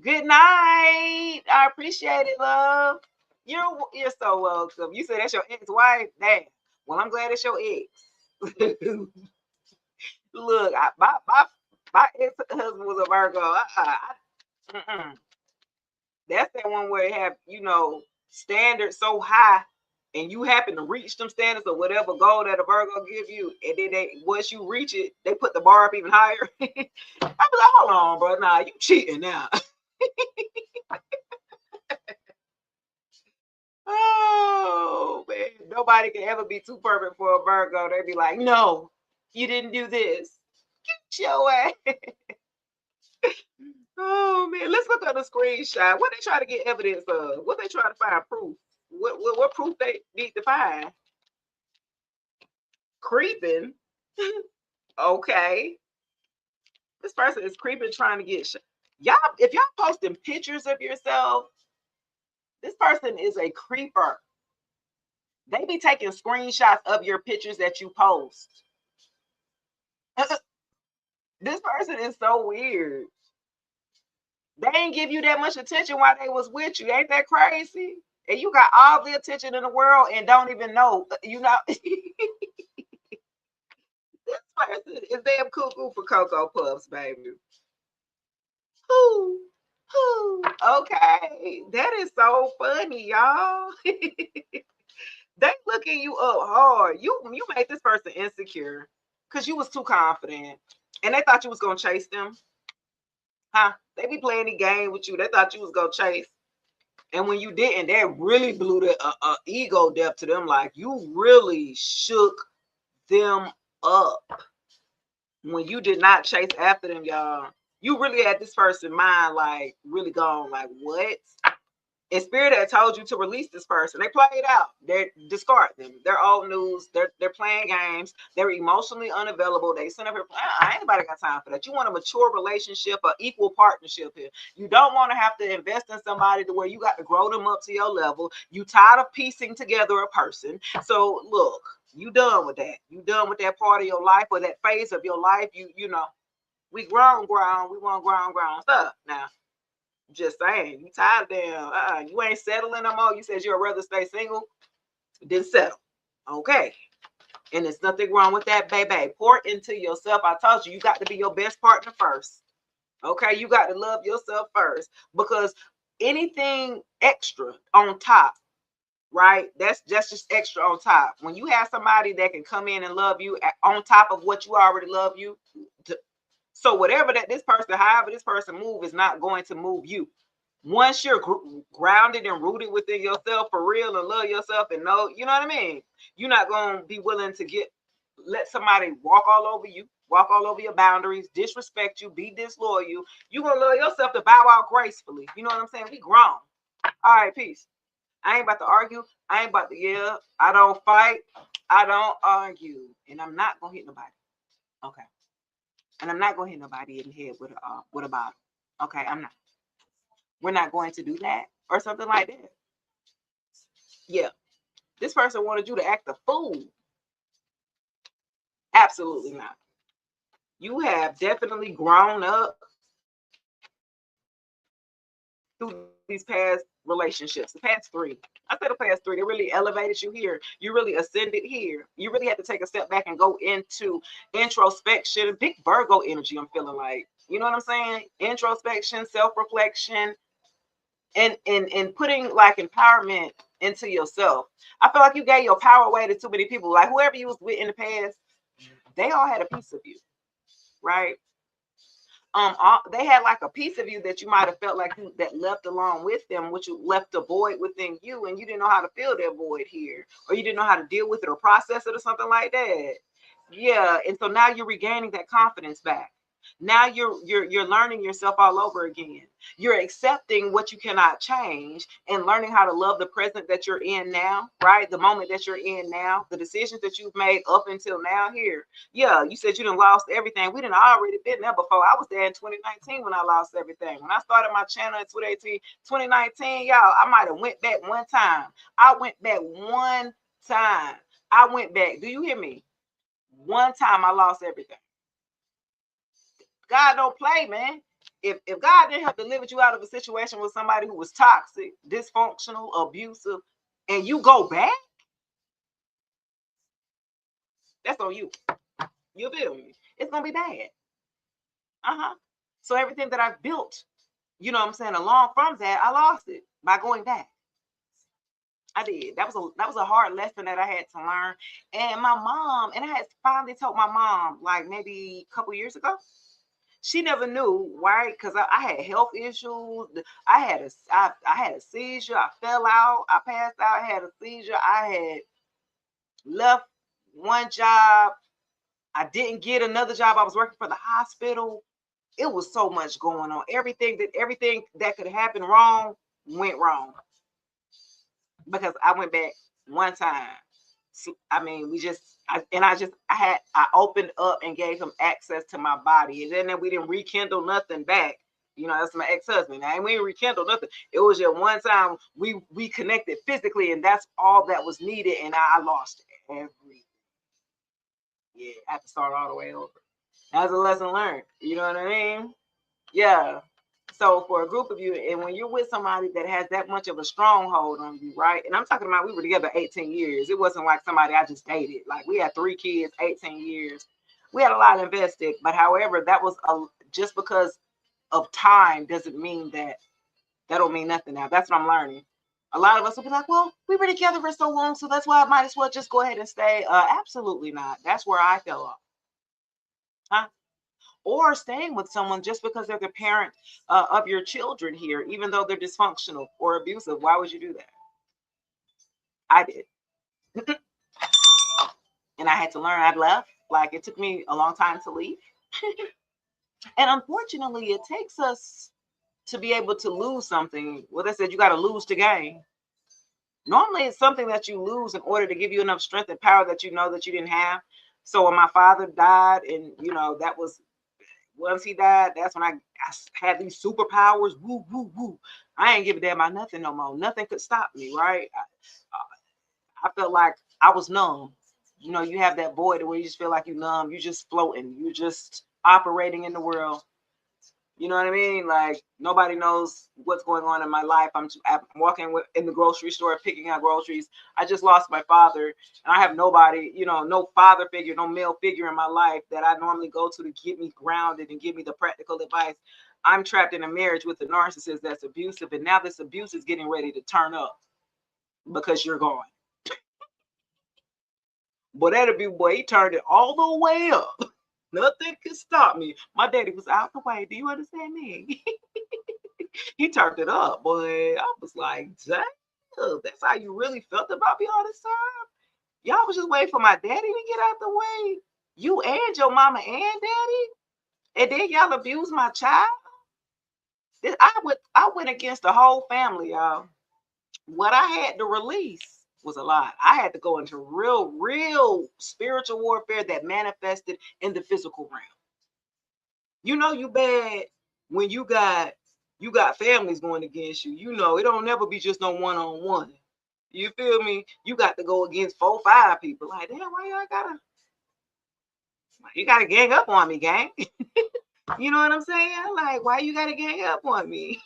good night. I appreciate it, love. You're so welcome. You said that's your ex-wife? Damn. Well, I'm glad it's your ex. Look, my ex-husband was a Virgo. That's that one where they have, standards so high, and you happen to reach them standards or whatever goal that a Virgo give you, and then once you reach it, they put the bar up even higher. I be like, hold on, bro. Nah, you cheating now. Oh man, nobody can ever be too perfect for a Virgo. They be like, no, you didn't do this. Get your ass. Oh man, let's look at the screenshot. What they try to get evidence of? What they try to find proof? What proof they need to find? Creeping. Okay, this person is creeping, trying to get y'all. If y'all posting pictures of yourself, this person is a creeper. They be taking screenshots of your pictures that you post. This person is so weird. They ain't give you that much attention while they was with you. Ain't that crazy? And you got all the attention in the world and don't even know. This person is damn cuckoo for Cocoa Puffs, baby. Whoo, whoo. Okay, that is so funny, y'all. They looking you up hard. You made this person insecure because you was too confident, and they thought you was gonna chase them. Huh? They be playing the game with you. They thought you was gonna chase, and when you didn't, they really blew the ego depth to them. Like you really shook them up when you did not chase after them, y'all. You really had this person mind like really gone. Like what? And Spirit had told you to release this person. They play it out. They discard them. They're old news. They're playing games. They're emotionally unavailable. They send up here. Ain't nobody got time for that. You want a mature relationship, an equal partnership here. You don't want to have to invest in somebody to where you got to grow them up to your level. You tired of piecing together a person. So look, you done with that. You done with that part of your life or that phase of your life. You know, we grown. We want grown stuff now. Just saying, you tired of them. You ain't settling no more. You said you'd rather stay single, then settle. Okay. And there's nothing wrong with that, baby. Pour into yourself. I told you, you got to be your best partner first. Okay. You got to love yourself first, because anything extra on top, right? That's just extra on top. When you have somebody that can come in and love you on top of what you already love you, so whatever that this person, however this person move, is not going to move you. Once you're grounded and rooted within yourself for real and love yourself and know, you know what I mean? You're not going to be willing to let somebody walk all over you, walk all over your boundaries, disrespect you, be disloyal. You're going to love yourself to bow out gracefully. You know what I'm saying? We grown. All right, peace. I ain't about to argue. I ain't about to yell. I don't fight. I don't argue. And I'm not going to hit nobody. Okay. And I'm not going to hit nobody in the head with a bottle. Okay, I'm not. We're not going to do that or something like that. Yeah. This person wanted you to act a fool. Absolutely not. You have definitely grown up through these past relationships, the past 3. I said the past 3. They really elevated you here. You really ascended here. You really had to take a step back and go into introspection. Big Virgo energy, I'm feeling like. You know what I'm saying? Introspection, self-reflection, and putting like empowerment into yourself. I feel like you gave your power away to too many people. Like whoever you was with in the past, they all had a piece of you, right? They had like a piece of you that you might have felt like that left along with them, which you left a void within you, and you didn't know how to fill that void here, or you didn't know how to deal with it or process it or something like that. Yeah, and so now you're regaining that confidence back. Now you're learning yourself all over again. You're accepting what you cannot change and learning how to love the present that you're in now, right? The moment that you're in now, the decisions that you've made up until now here. Yeah, you said you done lost everything. We done already been there before. I was there in 2019 when I lost everything. When I started my channel in 2019, y'all, I might have went back one time. I went back one time. I went back. Do you hear me? One time I lost everything. God don't play, man. If God didn't have delivered you out of a situation with somebody who was toxic, dysfunctional, abusive, and you go back, that's on you. You feel me? It's gonna be bad. So everything that I've built, you know what I'm saying, along from that, I lost it by going back. I did. That was a hard lesson that I had to learn. And my mom, and I had finally told my mom, like maybe a couple years ago. She never knew, right? Because I had health issues. I had a seizure. I fell out. I passed out. I had a seizure. I had left one job. I didn't get another job. I was working for the hospital. It was so much going on. Everything that could happen wrong went wrong because I went back one time. I mean, I opened up and gave him access to my body, and then we didn't rekindle nothing back. You know, that's my ex-husband. And we didn't rekindle nothing. It was just one time we connected physically, and that's all that was needed. And I lost everything. Yeah, I have to start all the way over. That's a lesson learned. You know what I mean? Yeah. So for a group of you, and when you're with somebody that has that much of a stronghold on you, right? And I'm talking about we were together 18 years. It wasn't like somebody I just dated. Like we had 3 kids, 18 years. We had a lot invested, but however, that was just because of time doesn't mean that don't mean nothing now. That's what I'm learning. A lot of us will be like, well, we were together for so long, so that's why I might as well just go ahead and stay. Absolutely not. That's where I fell off. Huh? Or staying with someone just because they're the parent of your children here, even though they're dysfunctional or abusive. Why would you do that? I did. And I had to learn. I left. Like it took me a long time to leave. And unfortunately, it takes us to be able to lose something. Well, they said you got to lose to gain. Normally, it's something that you lose in order to give you enough strength and power that you know that you didn't have. So when my father died, and you know, that was once he died, that's when I had these superpowers. Woo, woo, woo. I ain't give a damn about nothing no more. Nothing could stop me, right? I felt like I was numb. You know, you have that void where you just feel like you're numb. You're just floating. You're just operating in the world. You know what I mean? Like nobody knows what's going on in my life. I'm walking in the grocery store, picking out groceries. I just lost my father, and I have nobody, you know, no father figure, no male figure in my life that I normally go to get me grounded and give me the practical advice. I'm trapped in a marriage with a narcissist that's abusive, and now this abuse is getting ready to turn up because you're gone. But that abuse boy, he turned it all the way up. Nothing can stop me. My daddy was out the way. Do you understand me? He turned it up, boy. I was like, damn, that's how you really felt about me all this time? Y'all was just waiting for my daddy to get out the way. You and your mama and daddy? And then y'all abused my child? I went against the whole family, y'all. What I had to release was a lot. I had to go into real spiritual warfare that manifested in the physical realm. You know you bad when you got families going against you. You know, it don't never be just no one-on-one. You feel me? You got to go against 4, 5 people. Like, damn, why you gotta gang up on me, gang? You know what I'm saying? Like, why you gotta gang up on me?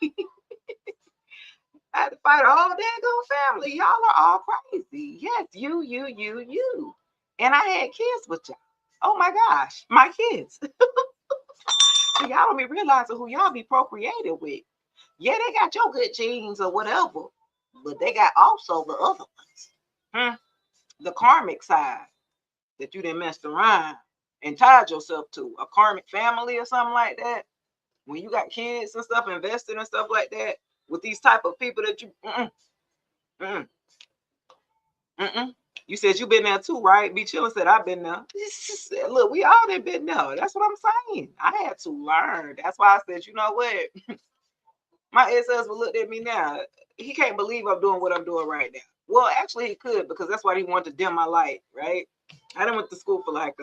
I had to fight a whole daggone family. Y'all are all crazy. Yes, you. And I had kids with y'all. Oh my gosh, my kids. So y'all don't be realizing who y'all be procreated with. Yeah, they got your good genes or whatever, but they got also the other ones. The karmic side that you didn't mess around and tied yourself to. A karmic family or something like that. When you got kids and stuff invested and stuff like that with these type of people that you You said you been there too, right? Be chillin' said I've been there. Look, we all done been there. That's what I'm saying. I had to learn. That's why I said, you know what? My ex-husband looked at me now. He can't believe I'm doing what I'm doing right now. Well, actually, he could, because that's why he wanted to dim my light, right? I done went to school for like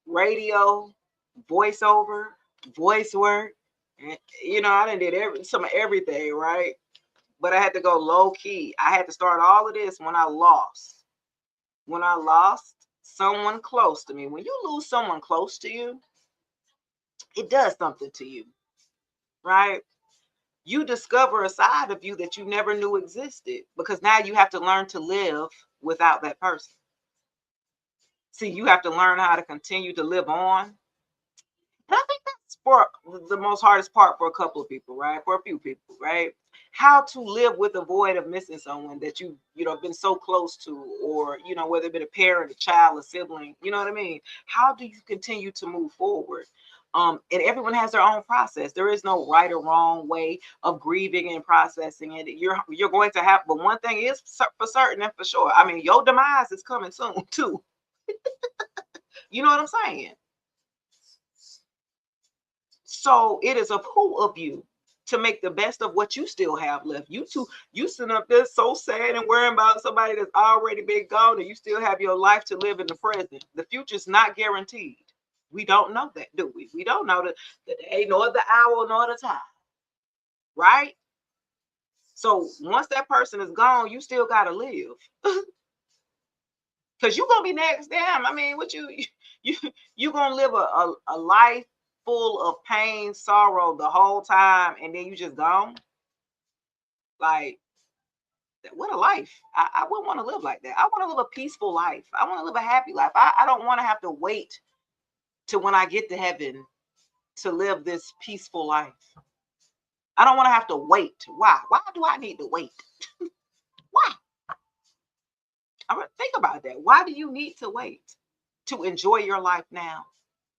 radio, voiceover, voice work. And, I done did some of everything, right? But I had to go low key. I had to start all of this when I lost. When I lost someone close to me. When you lose someone close to you, it does something to you, right? You discover a side of you that you never knew existed, because now you have to learn to live without that person. See, you have to learn how to continue to live on. And I think that's for the most hardest part for a couple of people, right? For a few people, right? How to live with the void of missing someone that been so close to, or whether it be a parent, a child, a sibling, you know what I mean? How do you continue to move forward? And everyone has their own process. There is no right or wrong way of grieving and processing it. You're going to have, but one thing is for certain and for sure. I mean, your demise is coming soon too. You know what I'm saying? So it is of who of you to make the best of what you still have left. You sitting up there so sad and worrying about somebody that's already been gone, and you still have your life to live in the present. The future's not guaranteed. We don't know that, do we? We don't know the day, nor the hour, nor the time. Right? So once that person is gone, you still gotta live. Because you're gonna be next. Damn, I mean, what you gonna live a life full of pain, sorrow the whole time, and then you just gone? Like, what a life. I wouldn't want to live like that. I want to live a peaceful life. I want to live a happy life. I don't want to have to wait to when I get to heaven to live this peaceful life. I don't want to have to wait. Why? Why do I need to wait? Why? I mean, think about that. Why do you need to wait to enjoy your life now?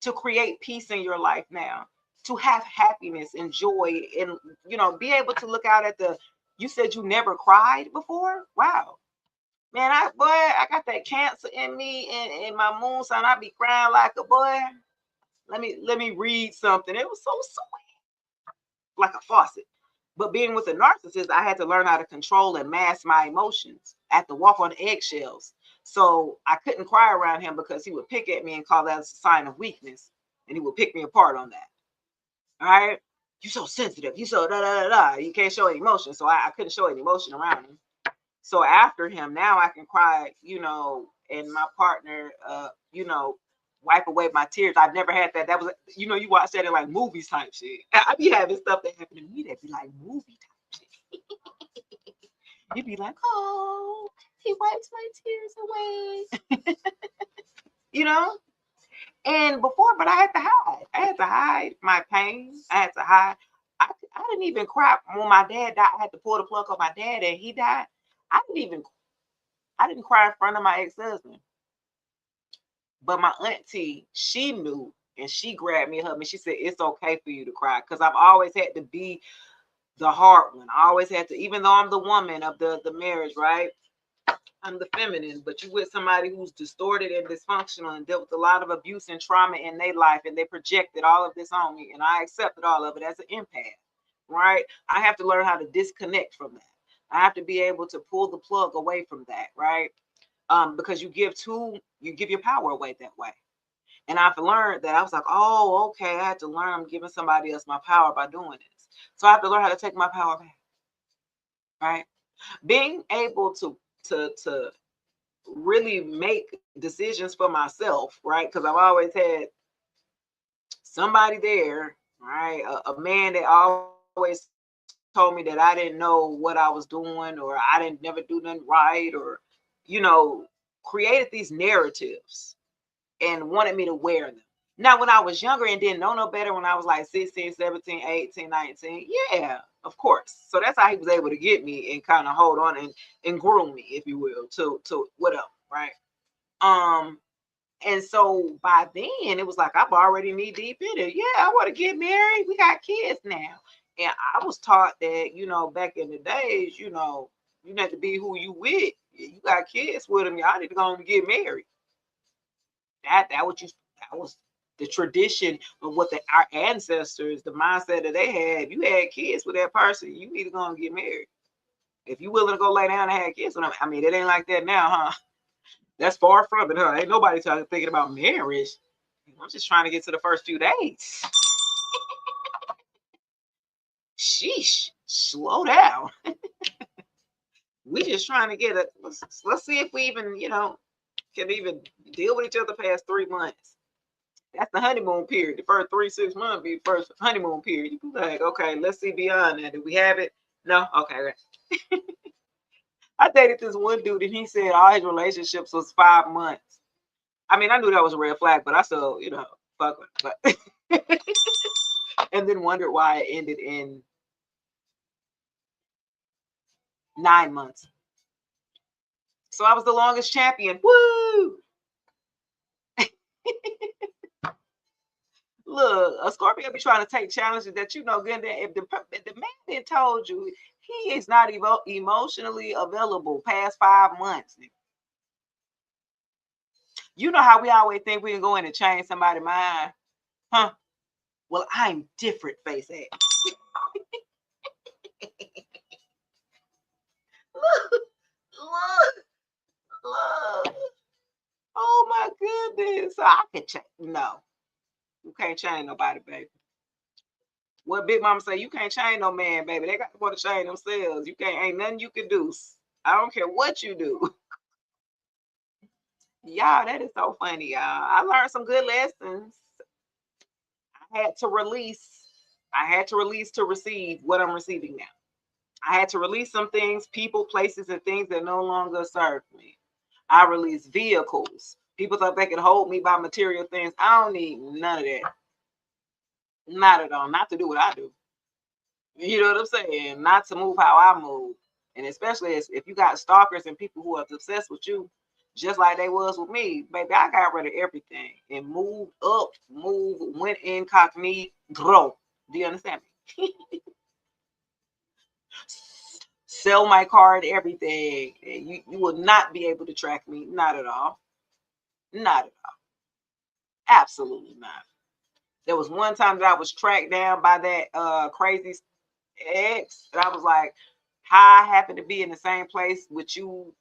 To create peace in your life now? To have happiness and joy, and be able to look out at you said you never cried before? Wow. Man, I got that Cancer in me, and my moon sign. I be crying like a boy. Let me read something. It was so sweet, like a faucet. But being with a narcissist, I had to learn how to control and mask my emotions. I had to walk on eggshells. So I couldn't cry around him, because he would pick at me and call that a sign of weakness, and he would pick me apart on that. All right, you so sensitive. You so da da da da. You can't show any emotion. So I couldn't show any emotion around him. So after him, now I can cry, and my partner, wipe away my tears. I've never had that. That was, you watch that in like movies type shit. I be having stuff that happened to me that be like movie type shit. You'd be like, oh, he wipes my tears away. And before, but I had to hide. I had to hide my pain. I had to hide. I didn't even cry when my dad died. I had to pull the plug on my dad and he died. I didn't cry in front of my ex-husband. But my auntie, she knew, and she grabbed me and hugged me. She said, it's okay for you to cry. Because I've always had to be the hard one. I always had to, even though I'm the woman of the marriage, right? I'm the feminine, but you with somebody who's distorted and dysfunctional and dealt with a lot of abuse and trauma in their life, and they projected all of this on me, and I accepted all of it as an empath, right? I have to learn how to disconnect from that. I have to be able to pull the plug away from that, right? Because you give your power away that way. And I've learned that. I was like, oh, okay, I had to learn I'm giving somebody else my power by doing this. So I have to learn how to take my power back, right? Being able to really make decisions for myself, right? Because I've always had somebody there, right? A man that always told me that I didn't know what I was doing, or I didn't never do nothing right, or created these narratives and wanted me to wear them. Now, when I was younger and didn't know no better, when I was like 16, 17, 18, 19, yeah, of course. So that's how he was able to get me and kind of hold on and groom me, if you will, to whatever, right? And so by then it was like I'm already knee deep in it. Yeah, I want to get married. We got kids now. And I was taught that, back in the days, You need to be who you with. You got kids with them. Y'all need to go and get married. That was the tradition of what our ancestors, the mindset that they had. If you had kids with that person, you need to go and get married. If you willing to go lay down and have kids with them, I mean, it ain't like that now, huh? That's far from it, huh? Ain't nobody thinking about marriage. I'm just trying to get to the first few days. Sheesh, slow down. We just trying to get it. Let's see if we even, can even deal with each other past 3 months. That's the honeymoon period. The first 3-6 months be the first honeymoon period. You be like, okay, let's see beyond that. Do we have it? No? Okay. I dated this one dude and he said all his relationships was 5 months. I mean, I knew that was a red flag, but I still, fuck with it. But and then wondered why it ended in 9 months. So I was the longest champion. Woo! Look, a Scorpio be trying to take challenges that good. If the man then told you he is not emotionally available past 5 months, you know how we always think we can go in and change somebody's mind, huh? Well, I'm different, face ass. Look. Oh my goodness. So I can change. No, you can't change nobody, baby. What Big Mama say, you can't change no man, baby. They got to want to change themselves. You can't, ain't nothing you can do. I don't care what you do. Y'all, that is so funny, y'all. I learned some good lessons. I had to release to receive what I'm receiving now. I had to release some things, people, places, and things that no longer serve me. I released vehicles. People thought they could hold me by material things. I don't need none of that. Not at all. Not to do what I do. You know what I'm saying? Not to move how I move. And especially if you got stalkers and people who are obsessed with you, just like they was with me, baby, I got rid of everything and moved up, went incognito. Do you understand me? Sell my card, everything. And you will not be able to track me. Not at all. Not at all. Absolutely not. There was one time that I was tracked down by that crazy ex, and I was like, how I happen to be in the same place with you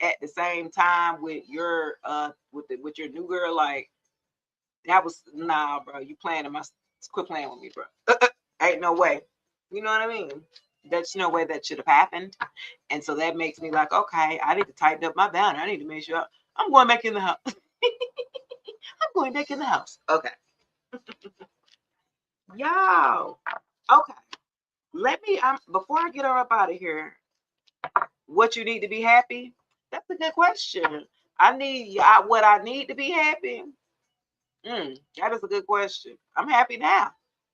at the same time with your with your new girl. Like, that was, nah, bro. You playing in my, quit playing with me, bro. Ain't no way. You know what I mean? There's no way that should have happened. And so that makes me like, okay, I need to tighten up my boundary. I need to make sure I'm going back in the house. I'm going back in the house. Okay. Y'all. Okay. Let me, before I get her up out of here, what you need to be happy? That's a good question. What I need to be happy? That is a good question. I'm happy now.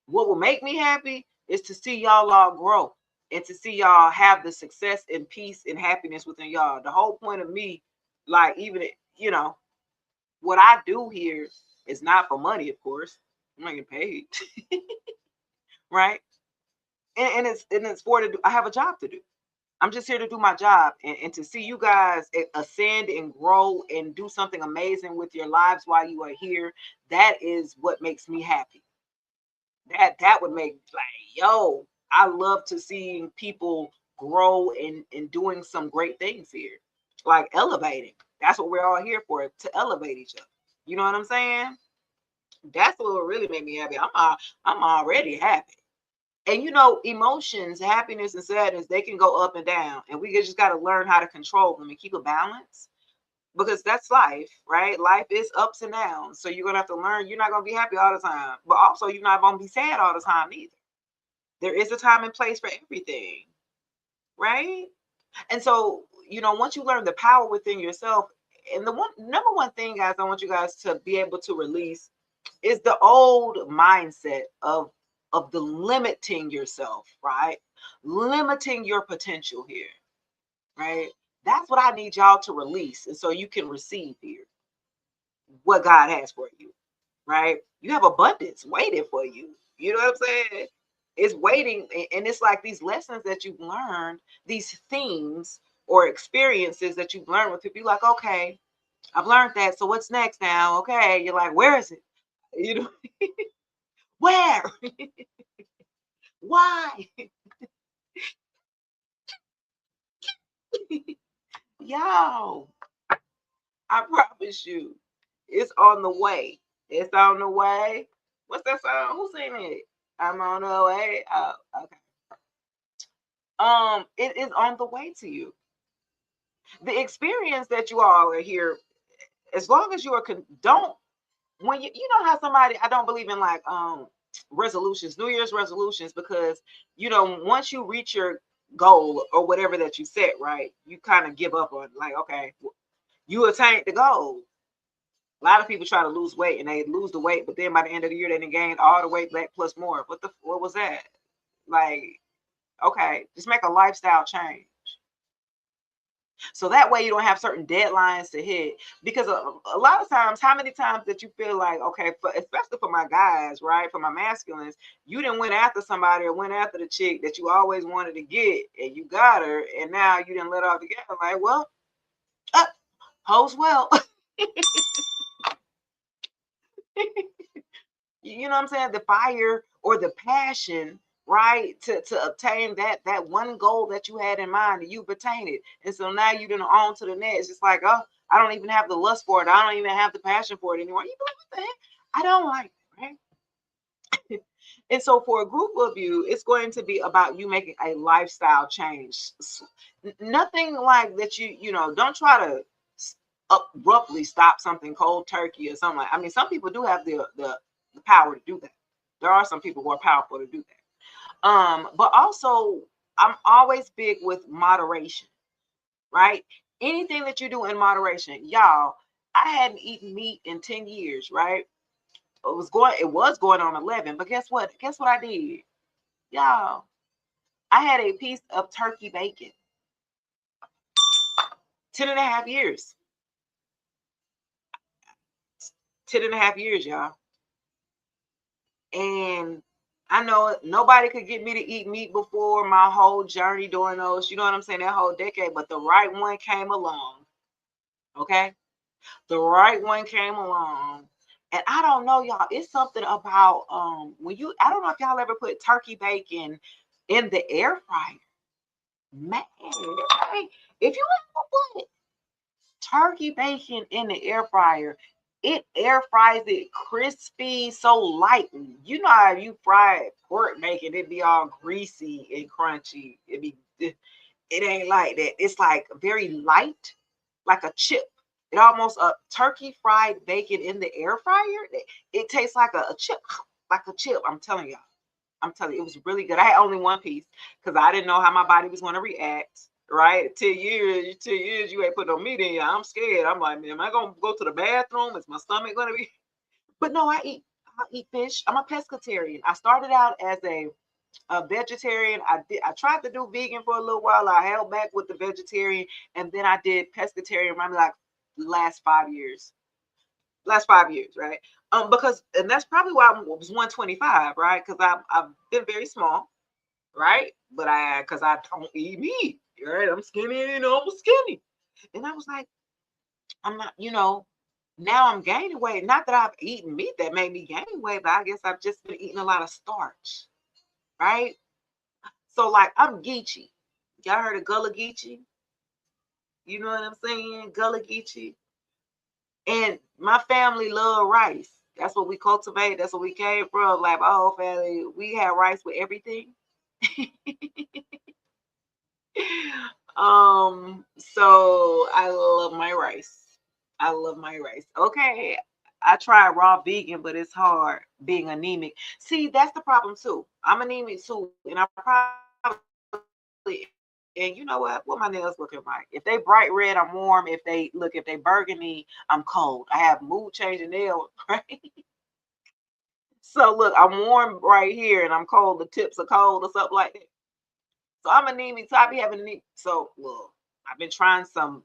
What will make me happy is to see y'all all grow and to see y'all have the success and peace and happiness within y'all. The whole point of me, like, even, what I do here is not for money, of course. I'm not getting paid. Right? And it's for to do. I have a job to do. I'm just here to do my job and to see you guys ascend and grow and do something amazing with your lives while you are here. That is what makes me happy. That would make, like, yo, I love to see people grow and doing some great things here, like elevating. That's what we're all here for, to elevate each other. You know what I'm saying? That's what would really make me happy. I'm already happy. And emotions, happiness and sadness, they can go up and down, and we just got to learn how to control them and keep a balance, because that's life, right? Life is ups and downs. So you're gonna have to learn. You're not gonna be happy all the time, but also you're not gonna be sad all the time either. There is a time and place for everything, right? And so, once you learn the power within yourself, and the number one thing, guys, I want you guys to be able to release is the old mindset of the limiting yourself, right? Limiting your potential here, right? That's what I need y'all to release, and so you can receive here what God has for you, right? You have abundance waiting for you. You know what I'm saying? It's waiting, and it's like these lessons that you've learned, these themes, or experiences that you've learned with people. You're like, okay, I've learned that. So what's next now? Okay. You're like, where is it? You know, where? Why? Yo, I promise you, it's on the way. It's on the way. What's that song? Who's singing it? I'm on the way. Oh, okay. It is on the way to you. The experience that you all are here, as long as you are don't when you know how somebody, I don't believe in like resolutions, New Year's resolutions, because once you reach your goal or whatever that you set, right, you kind of give up on like, okay, you attained the goal. A lot of people try to lose weight and they lose the weight, but then by the end of the year they done gained all the weight back plus more. What was that? Like, okay, just make a lifestyle change. So that way you don't have certain deadlines to hit. Because a lot of times, how many times that you feel like, okay, especially for my guys, right, for my masculines, you didn't went after somebody or went after the chick that you always wanted to get, and you got her, and now you didn't let off the gas. Like, well, hoes well. You know what I'm saying? The fire or the passion, right, to obtain that one goal that you had in mind, and you've attained it. And so now you didn't on to the next. It's like, oh, I don't even have the lust for it. I don't even have the passion for it anymore. You be like, what the heck? I don't like it, right? And so for a group of you, it's going to be about you making a lifestyle change. Nothing like that. Don't try to abruptly stop something cold turkey or something like. I mean, some people do have the power to do that. There are some people who are powerful to do that. But also, I'm always big with moderation, right? Anything that you do in moderation, y'all. I hadn't eaten meat in 10 years, right? It was going on 11, but guess what? Guess what I did? Y'all, I had a piece of turkey bacon. 10 and a half years. 10 and a half years, y'all. And I know nobody could get me to eat meat before my whole journey during those, you know what I'm saying, that whole decade, but the right one came along. Okay? The right one came along. And I don't know, y'all. It's something about I don't know if y'all ever put turkey bacon in the air fryer. Man, if you ever put turkey bacon in the air fryer, it air fries it crispy so lightly. You know how you fry pork bacon, it'd be all greasy and crunchy. It ain't like that. It's like very light, like a chip. It almost a turkey fried bacon in the air fryer. It tastes like a chip, like a chip. I'm telling y'all. I'm telling you, it was really good. I had only one piece because I didn't know how my body was going to react. Right? 2 years, you ain't put no meat in you. I'm scared. I'm like, man, am I gonna go to the bathroom? Is my stomach gonna be? But no, I eat fish. I'm a pescatarian. I started out as a vegetarian. I tried to do vegan for a little while. I held back with the vegetarian, and then I did pescatarian. Maybe like last 5 years. Last 5 years, right? And that's probably why I was 125, right? Because I've been very small, right? But because I don't eat meat, right? I'm skinny, I'm skinny. And I was like, I'm not, now I'm gaining weight. Not that I've eaten meat that made me gain weight, but I guess I've just been eating a lot of starch, right? So like I'm Geechee. Y'all heard of Gullah Geechee? You know what I'm saying? Gullah Geechee. And my family love rice. That's what we cultivate. That's what we came from. Like my whole family, we had rice with everything. So I love my rice. I love my rice. Okay. I tried raw vegan, but it's hard being anemic. See, that's the problem too. I'm anemic too, and I probably, and you know what? What my nails looking like? If they bright red, I'm warm. If they burgundy, I'm cold. I have mood changing nails, right? So look, I'm warm right here, and I'm cold. The tips are cold or something like that. So I'm anemic. So I be having anemia. So look, I've been trying some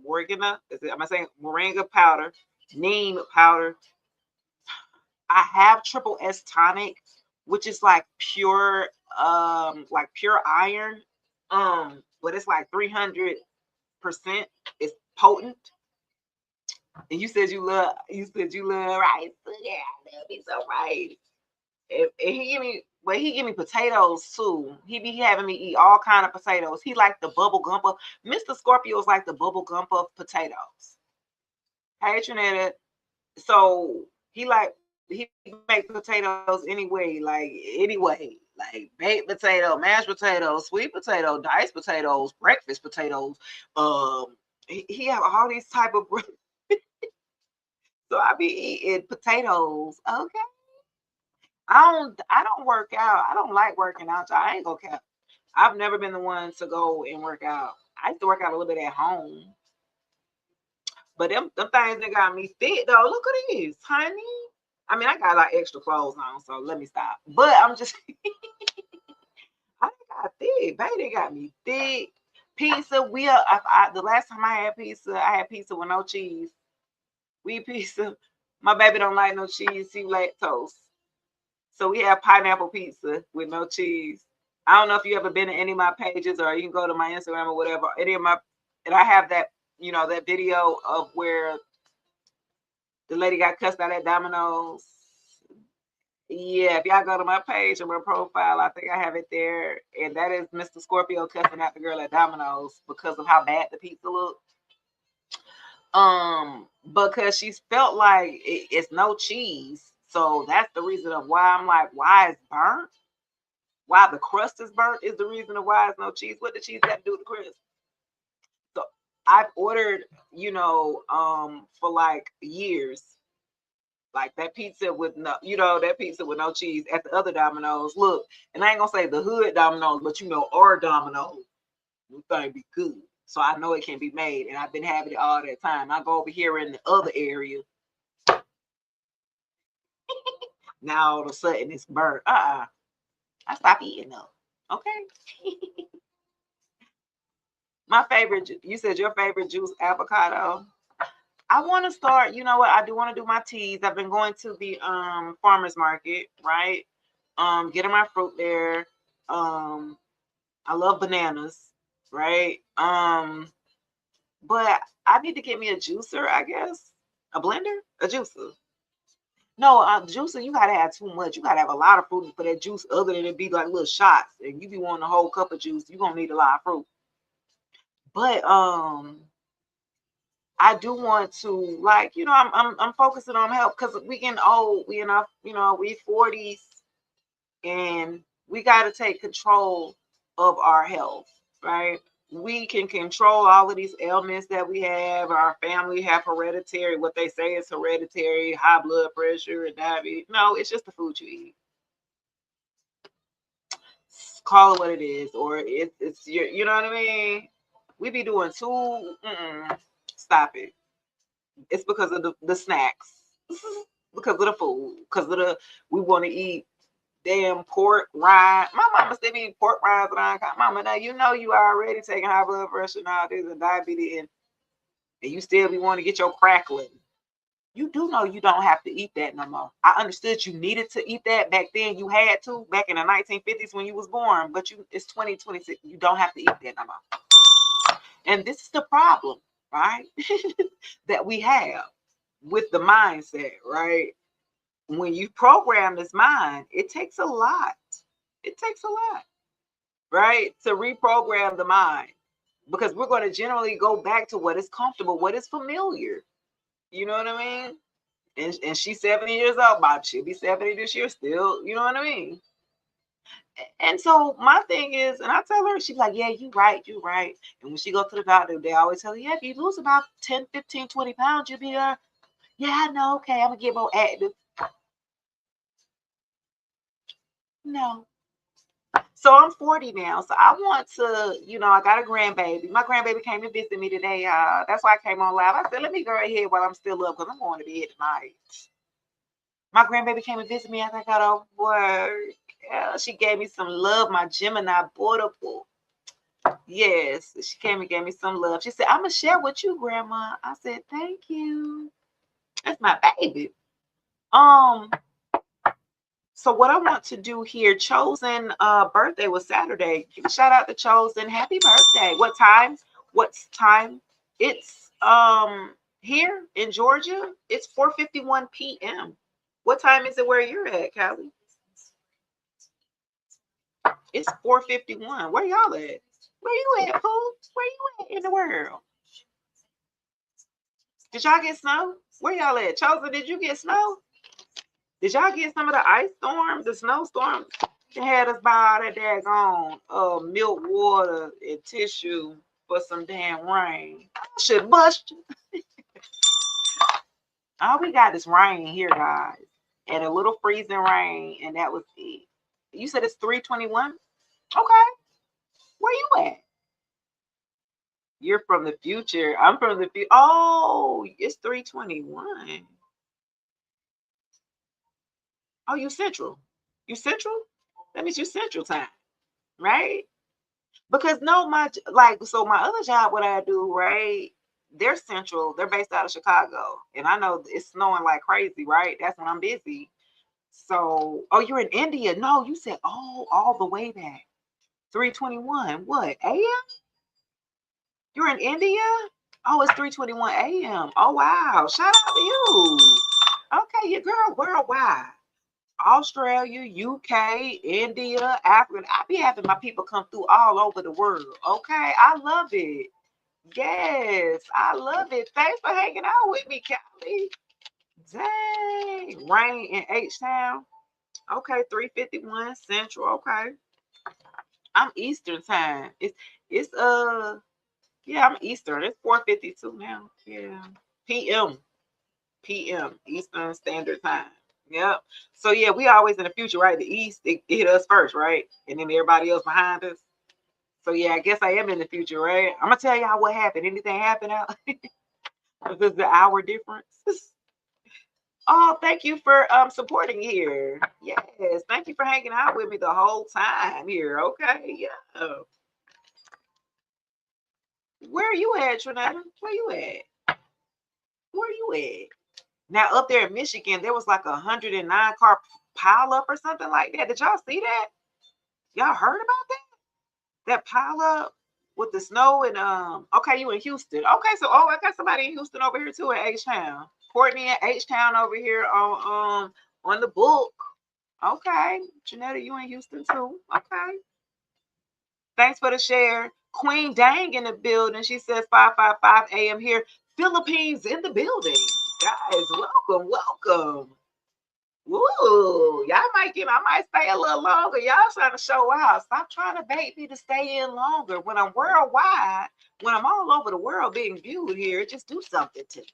Morgana. Am I saying moringa powder, neem powder? I have triple S tonic, which is like pure iron. but it's like 300%. It's potent. And you said you love rice. Yeah, that'll be so rice. And he give me potatoes too. He be having me eat all kind of potatoes. He like the bubble gump of Mr. Scorpio's like the bubble gump of potatoes. Hey Trinidad. So he make potatoes anyway, like baked potato, mashed potato, sweet potato, diced potatoes, breakfast potatoes. He have all these type of so I be eating potatoes. Okay. I don't work out. I don't like working out. I ain't gonna cap. I've never been the one to go and work out. I used to work out a little bit at home. But them things that got me fit though. Look at this, honey. I mean, I got like extra clothes on, so let me stop. But I'm just I got thick, baby. They got me thick. Pizza. The last time I had pizza with no cheese. We pizza. My baby don't like no cheese. He lactose. So we have pineapple pizza with no cheese. I don't know if you ever been to any of my pages or you can go to my Instagram or whatever. And I have that, that video of where the lady got cussed out at Domino's. Yeah, if y'all go to my page or my profile, I think I have it there. And that is Mr. Scorpio cussing out the girl at Domino's because of how bad the pizza looked. Because she felt like it's no cheese. So that's the reason of why I'm like, why it's burnt? Why the crust is burnt is the reason of why it's no cheese. What the cheese got to do with the crust? So I've ordered, for like years, like that pizza with no cheese at the other Domino's. Look, and I ain't gonna say the hood Domino's, but our Domino's, the thing be good. So I know it can be made, and I've been having it all that time. I go over here in the other area. Now all of a sudden it's burnt. I stop eating them. Okay. My favorite, you said your favorite juice, avocado. I want to start, you know what? I do want to do my teas. I've been going to the farmers market, right? Getting my fruit there. I love bananas, right? But I need to get me a juicer, I guess. A blender? A juicer. No, juicer, you gotta have too much. You gotta have a lot of fruit for that juice, other than it be like little shots. And you be wanting a whole cup of juice, you're gonna need a lot of fruit. But I do want to, like, I'm focusing on health because we getting old. We enough, we 40s, and we got to take control of our health, right? We can control all of these ailments that we have. Our family have hereditary, what they say is hereditary, high blood pressure and diabetes. No, it's just the food you eat. Call it what it is, or it's your, you know what I mean? We be doing stop it. It's because of the snacks, because of the food, because of we want to eat damn pork rind. My mama still eat pork rinds around. Mama, now you are already taking high blood pressure now, there's a diabetes, and you still be wanting to get your crackling. You do know you don't have to eat that no more. I understood you needed to eat that back then. You had to back in the 1950s when you was born, but it's 2026. You don't have to eat that no more. And this is the problem, right? that we have with the mindset, right? When you program this mind, it takes a lot. It takes a lot, right? To reprogram the mind, because we're going to generally go back to what is comfortable, what is familiar. You know what I mean? And she's 70 years old, Bob. She'll be 70 this year still. You know what I mean? And so my thing is, and I tell her, she's like, yeah, you right. And when she goes to the doctor, they always tell her, yeah, if you lose about 10, 15, 20 pounds, you'll be yeah, I know, okay, I'm gonna get more active. No. So I'm 40 now. So I want to, I got a grandbaby. My grandbaby came to visit me today. That's why I came on live. I said, let me go ahead while I'm still up because I'm going to bed tonight. My grandbaby came and visit me after I got off work. Yeah, she gave me some love, my Gemini beautiful. Yes, she came and gave me some love. She said, I'm going to share with you, Grandma. I said, thank you. That's my baby. So what I want to do here, Chosen birthday was Saturday. Give a shout out to Chosen. Happy birthday. What time? What's time? It's here in Georgia. It's 4:51 p.m. What time is it where you're at, Callie? It's 4:51. Where y'all at? Where you at, Pooh? Where you at in the world? Did y'all get snow? Where y'all at? Chosen, did you get snow? Did y'all get some of the ice storms, the snowstorms? They had us buy all that daggone milk, water, and tissue for some damn rain. I should bust you. All we got is rain here, guys. And a little freezing rain, and that was it. You said it's 3:21? Okay. Where you at? You're from the future. I'm from the future. Oh, it's 3:21. Oh, you central. You central? That means you central time, right? Because no, so my other job, what I do, right? They're central. They're based out of Chicago, and I know it's snowing like crazy, right? That's when I'm busy. So, oh, you're in India? No, you said all the way back. 3:21. What a.m.? You're in India? Oh, it's 3:21 a.m. Oh wow! Shout out to you. Okay, your girl worldwide. Australia, UK, India, Africa. I be having my people come through all over the world. Okay, I love it. Yes, I love it. Thanks for hanging out with me, Callie. Dang, rain in H Town. Okay, 3:51 Central. Okay, I'm Eastern time. It's yeah, I'm Eastern. It's 4:52 now. Yeah, PM. PM Eastern Standard Time. Yep. So yeah, we always in the future, right? The East, it hit us first, right? And then everybody else behind us. So yeah, I guess I am in the future, right? I'm gonna tell y'all what happened. Anything happened out? This is the hour difference. Oh, thank you for supporting here. Yes, thank you for hanging out with me the whole time here. Okay, yeah. Where are you at, Trinetta? Where you at? Where you at? Now up there in Michigan, there was like 109 car pile up or something like that. Did y'all see that? Y'all heard about that? That pile up with the snow and okay, you in Houston. Okay, so I got somebody in Houston over here too at H Town. Courtney at H Town over here on the book. Okay. Janetta, you in Houston too. Okay. Thanks for the share. Queen Dang in the building. She says 5:55 a.m. here. Philippines in the building. Guys, welcome, welcome. Woo, I might stay a little longer. Y'all trying to show out. Stop trying to bait me to stay in longer. When I'm worldwide, when I'm all over the world being viewed here, just do something to me.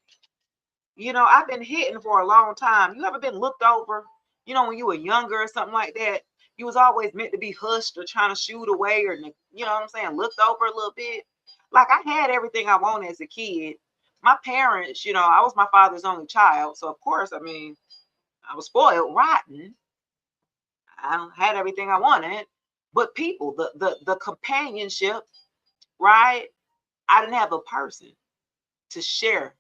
You know, I've been hitting for a long time. You ever been looked over? You know, when you were younger or something like that, you was always meant to be hushed or trying to shoot away or, you know what I'm saying, looked over a little bit. Like I had everything I wanted as a kid. My parents, you know, I was my father's only child. So, of course, I mean, I was spoiled rotten. I had everything I wanted. But people, the companionship, right? I didn't have a person to share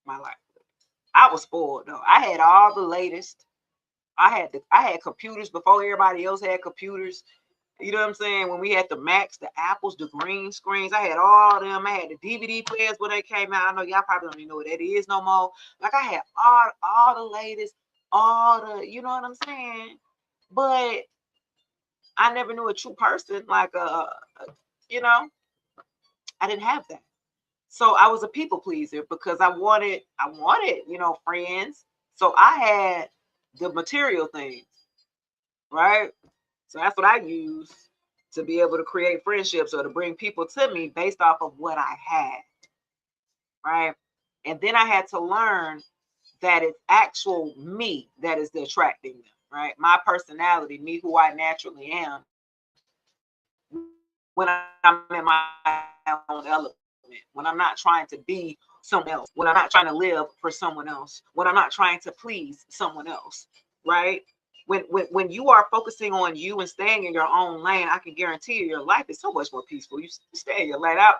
my life. I was spoiled though. I had all the latest. I had computers before everybody else had computers. You know what I'm saying? When we had the Macs, the Apples, the green screens, I had all of them. I had the DVD players when they came out. I know y'all probably don't even know what that is no more. Like I had all the latest, all the, you know what I'm saying? But I never knew a true person like you know, I didn't have that. So I was a people pleaser because I wanted, you know, friends. So I had the material things, right? So that's what I use to be able to create friendships or to bring people to me based off of what I had, right? And then I had to learn that it's actual me that is the attracting them, right? My personality, me who I naturally am, when I'm in my own element, when I'm not trying to be someone else, when I'm not trying to live for someone else, when I'm not trying to please someone else, right? When you are focusing on you and staying in your own lane, I can guarantee you your life is so much more peaceful. You stay in your lane out.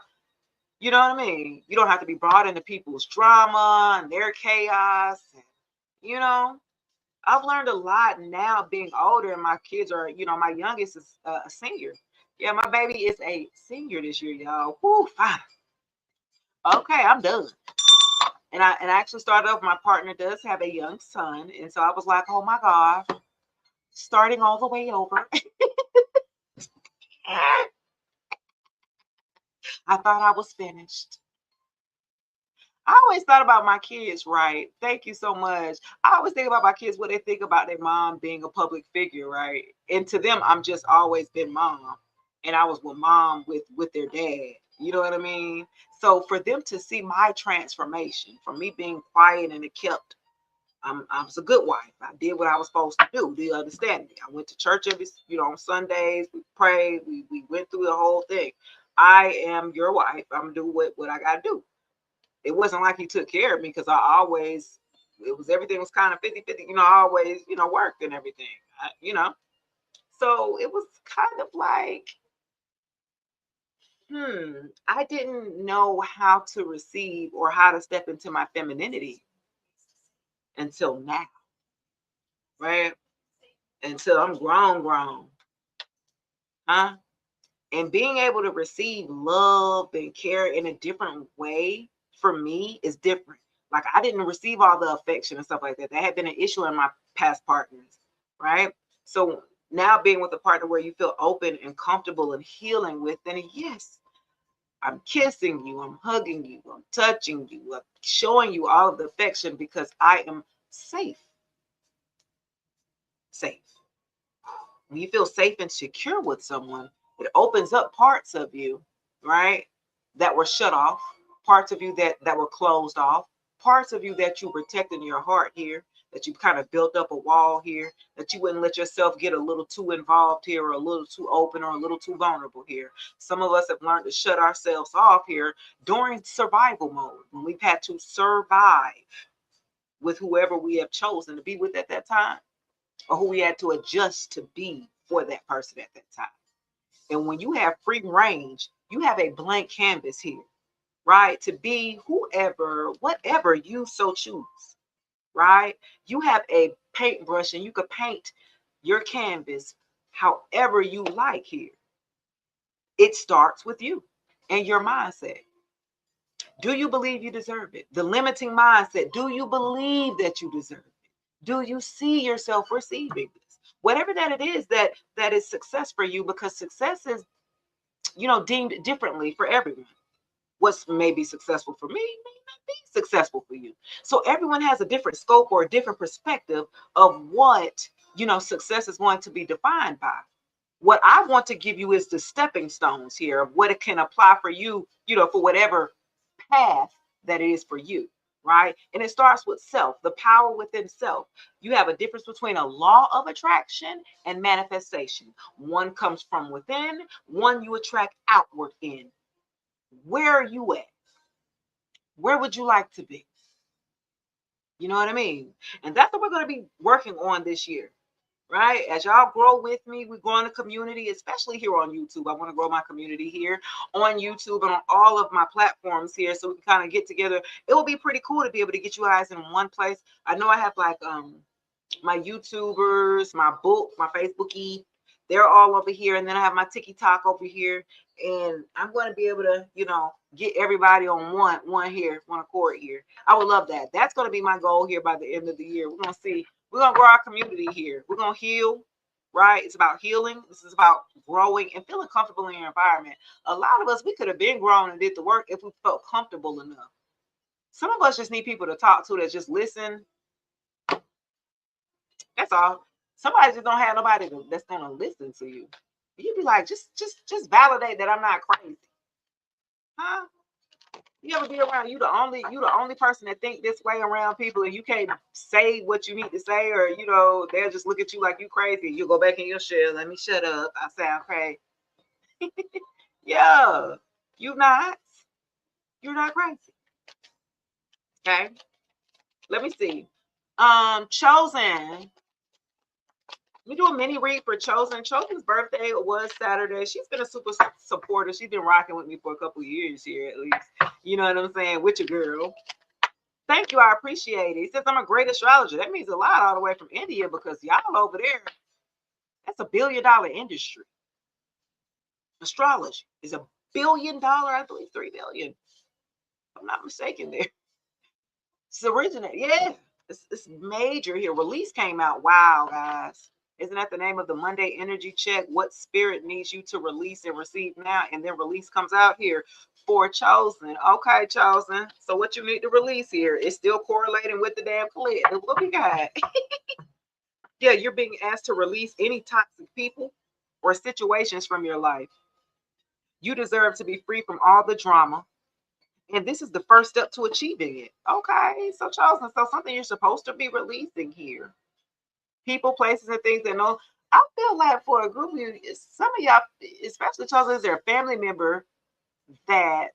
You know what I mean? You don't have to be brought into people's drama and their chaos. And, you know, I've learned a lot now being older, and my kids are, my youngest is a senior. Yeah, my baby is a senior this year, y'all. Whoo, fine. Okay, I'm done. And I actually started off. My partner does have a young son, and so I was like, oh my God, starting all the way over. I thought I was finished. I always thought about my kids, right? Thank you so much. I always think about my kids, what they think about their mom being a public figure, right? And to them, I'm just always been mom. And I was with mom with their dad. You know what I mean? So for them to see my transformation from me being quiet and kept, I was a good wife. I did what I was supposed to do. Do you understand me? I went to church every, on Sundays. We prayed. We went through the whole thing. I am your wife. I'm doing what I got to do. It wasn't like he took care of me because everything was kind of 50-50, I always, worked and everything, so it was kind of like, I didn't know how to receive or how to step into my femininity until now, right? Until I'm grown, huh? And being able to receive love and care in a different way for me is different. Like I didn't receive all the affection and stuff like that. That had been an issue in my past partners, right? So now being with a partner where you feel open and comfortable and healing with, then yes, I'm kissing you, I'm hugging you, I'm touching you, I'm showing you all of the affection because I am safe. Safe. When you feel safe and secure with someone, it opens up parts of you, right, that were shut off, parts of you that were closed off, parts of you that you protect in your heart here, that you kind of built up a wall here, that you wouldn't let yourself get a little too involved here or a little too open or a little too vulnerable here. Some of us have learned to shut ourselves off here during survival mode when we've had to survive with whoever we have chosen to be with at that time, or who we had to adjust to be for that person at that time. And when you have free range, you have a blank canvas here, right? To be whoever, whatever you so choose, right? You have a paintbrush and you could paint your canvas however you like here. It starts with you and your mindset. Do you believe you deserve it? The limiting mindset. Do you believe that you deserve it? Do you see yourself receiving this? Whatever that it is that is success for you, because success is, deemed differently for everyone. What's maybe successful for me may not be successful for you. So everyone has a different scope or a different perspective of what, success is going to be defined by. What I want to give you is the stepping stones here of what it can apply for you, for whatever path that it is for you, right? And it starts with self, the power within self. You have a difference between a law of attraction and manifestation. One comes from within, one you attract outward in. Where are you at? Where would you like to be? You know what I mean? And that's what we're going to be working on this year, right? As y'all grow with me, we grow in a community, especially here on YouTube. I want to grow my community here on YouTube and on all of my platforms here, so we can kind of get together. It will be pretty cool to be able to get you guys in one place. I know I have like my YouTubers, my book, my Facebookie, they're all over here, and then I have my TikTok over here, and I'm going to be able to, get everybody on one accord here. I would love that. That's going to be my goal here by the end of the year. We're going to see. We're going to grow our community here. We're going to heal, right? It's about healing. This is about growing and feeling comfortable in your environment. A lot of us, we could have been grown and did the work if we felt comfortable enough. Some of us just need people to talk to that just listen. That's all. Somebody just don't have nobody that's gonna listen to you. You be like, just validate that I'm not crazy, huh? You ever be around you the only person that think this way around people, and you can't say what you need to say, or they'll just look at you like you crazy. You go back in your shell. Let me shut up. I sound crazy. Yeah, you not. You're not crazy. Okay. Let me see. Chosen. We do a mini read for Chosen. Chosen's birthday was Saturday. She's been a super supporter. She's been rocking with me for a couple years here at least. You know what I'm saying? With your girl. Thank you. I appreciate it. He says I'm a great astrologer. That means a lot all the way from India because y'all over there, that's a $1 billion industry. Astrology is $1 billion, I believe 3 billion. If I'm not mistaken there. It's originated. Yeah. It's major here. Release came out. Wow, guys. Isn't that the name of the Monday energy check? What spirit needs you to release and receive now? And then release comes out here for chosen. Okay, chosen. So what you need to release here is still correlating with the damn clear. What we got? Yeah, you're being asked to release any toxic people or situations from your life. You deserve to be free from all the drama. And this is the first step to achieving it. Okay, so chosen. So something you're supposed to be releasing here. People, places, and things that know. I feel like for a group of you, some of y'all, especially chosen, is there a family member that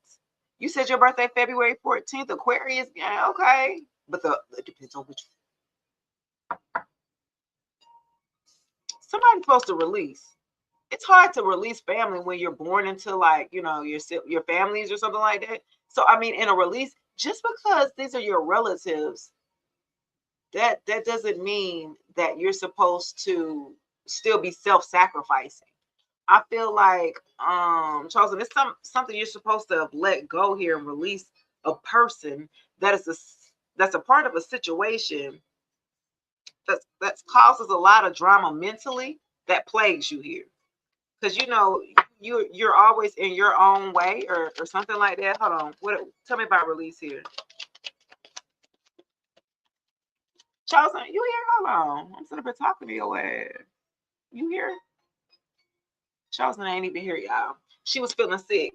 you said your birthday February 14th, Aquarius? Yeah, okay. But it depends on which somebody's supposed to release. It's hard to release family when you're born into like, your families or something like that. So I mean, in a release, just because these are your relatives, that doesn't mean that you're supposed to still be self-sacrificing. I feel like chosen, it's something you're supposed to have let go here and release a person that's a part of a situation that causes a lot of drama mentally that plagues you here. Because you're always in your own way or something like that. Hold on. Tell me about release here. Chosen, you here? Hold on. I'm sitting up here talking to your ass. You here? Chosen ain't even here, y'all. She was feeling sick.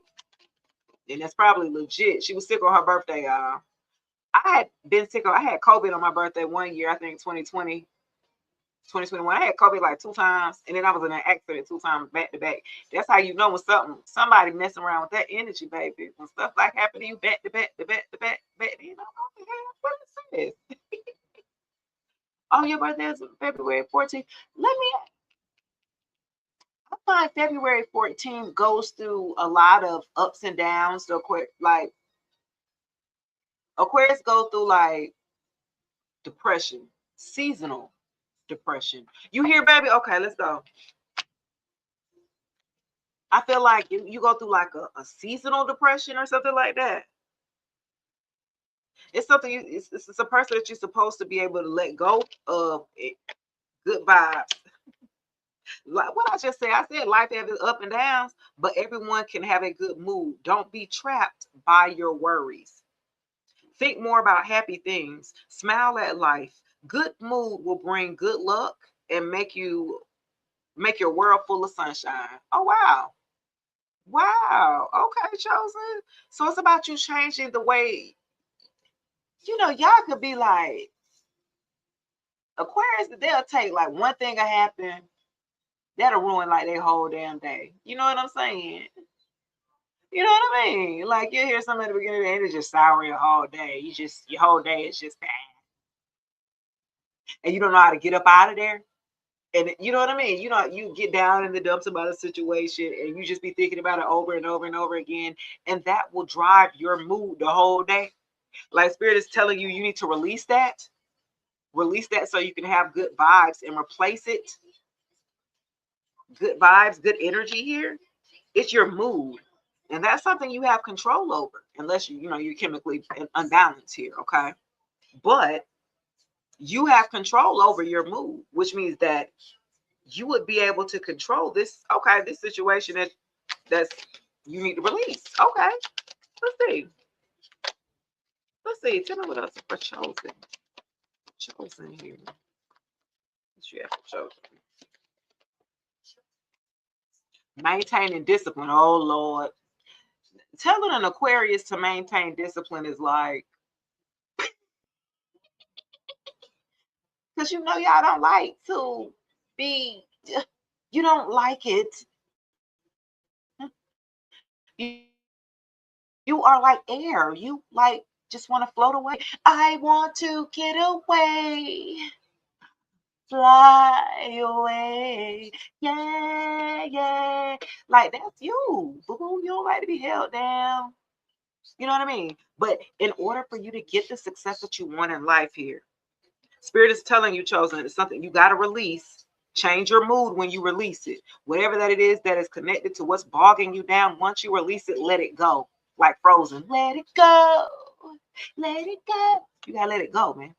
And that's probably legit. She was sick on her birthday, y'all. I had COVID on my birthday one year, I think 2020, 2021. I had COVID like 2 times, and then I was in an accident 2 times back to back. That's how you know when somebody messing around with that energy, baby. When stuff like happen to you back to back to back to back, what is this? Oh, your birthday is February 14th. I find February 14th goes through a lot of ups and downs. So like Aquarius go through like depression, seasonal depression. You here, baby? Okay, let's go. I feel like you go through like a seasonal depression or something like that. It's something it's a person that you're supposed to be able to let go of. Good vibes. Like what I just said, I said life has its up and downs, but everyone can have a good mood. Don't be trapped by your worries. Think more about happy things. Smile at life. Good mood will bring good luck and make your world full of sunshine. Oh wow. Wow. Okay, chosen. So it's about you changing the way, y'all could be like Aquarius, they'll take like one thing will happen, that'll ruin like their whole damn day. You know what I'm saying? You know what I mean? Like you hear something at the beginning of the day, it's just sour your whole day. Your whole day is just bad. And you don't know how to get up out of there. And you know what I mean? You get down in the dumps about a situation and you just be thinking about it over and over and over again. And that will drive your mood the whole day. Like spirit is telling you, you need to release that. Release that so you can have good vibes and replace it. Good vibes, good energy here. It's your mood. And that's something you have control over, unless you're chemically unbalanced here, okay? But you have control over your mood, which means that you would be able to control this situation that's you need to release. Okay. Let's see. Tell me what else for chosen. Chosen here. What you have for chosen? Maintaining discipline. Oh Lord. Telling an Aquarius to maintain discipline is like, because y'all don't like to be, you don't like it. You are like air. You like just want to float away. I want to get away. Fly away. Yeah, yeah. Like that's you. Boo. You don't like to be held down. You know what I mean? But in order for you to get the success that you want in life here, Spirit is telling you, chosen, it's something you got to release. Change your mood when you release it. Whatever that it is that is connected to what's bogging you down, once you release it, let it go. Like Frozen. Let it go. Let it go. You got to let it go, man.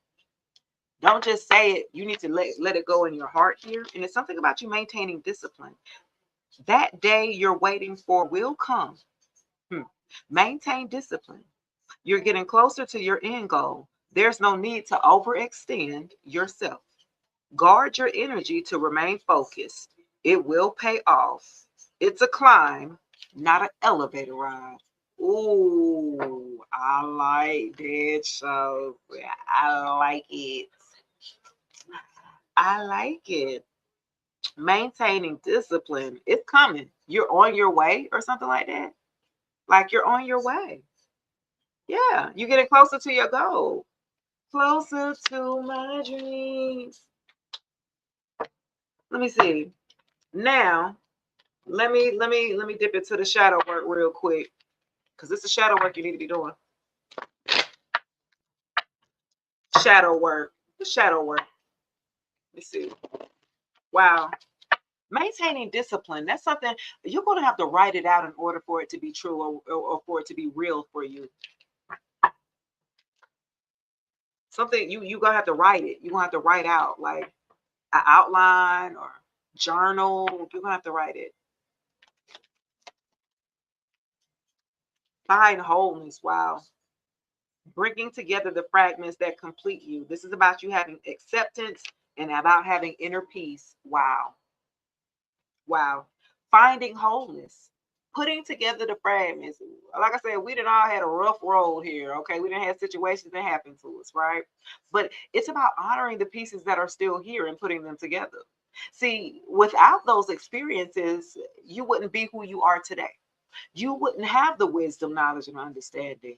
Don't just say it. You need to let it go in your heart here. And it's something about you maintaining discipline. That day you're waiting for will come. Maintain discipline. You're getting closer to your end goal. There's no need to overextend yourself. Guard your energy to remain focused. It will pay off. It's a climb, not an elevator ride. Ooh, I like that show. I like it. I like it. Maintaining discipline. It's coming. You're on your way or something like that. Like you're on your way. Yeah, you're getting closer to your goal. Closer to my dreams. Let me see. Now, let me dip into the shadow work real quick. Because this is shadow work you need to be doing. Shadow work. Shadow work. Let me see. Wow. Maintaining discipline. That's something you're going to have to write it out in order for it to be true or for it to be real for you. Something you're going to have to write it. You're going to have to write out like an outline or journal. You're going to have to write it. Find wholeness. Wow. Bringing together the fragments that complete you. This is about you having acceptance and about having inner peace. Wow. Wow. Finding wholeness. Putting together the fragments. Like I said, we done all had a rough road here. Okay. We didn't have situations that happened to us, right? But it's about honoring the pieces that are still here and putting them together. See, without those experiences, you wouldn't be who you are today. You wouldn't have the wisdom, knowledge, and understanding.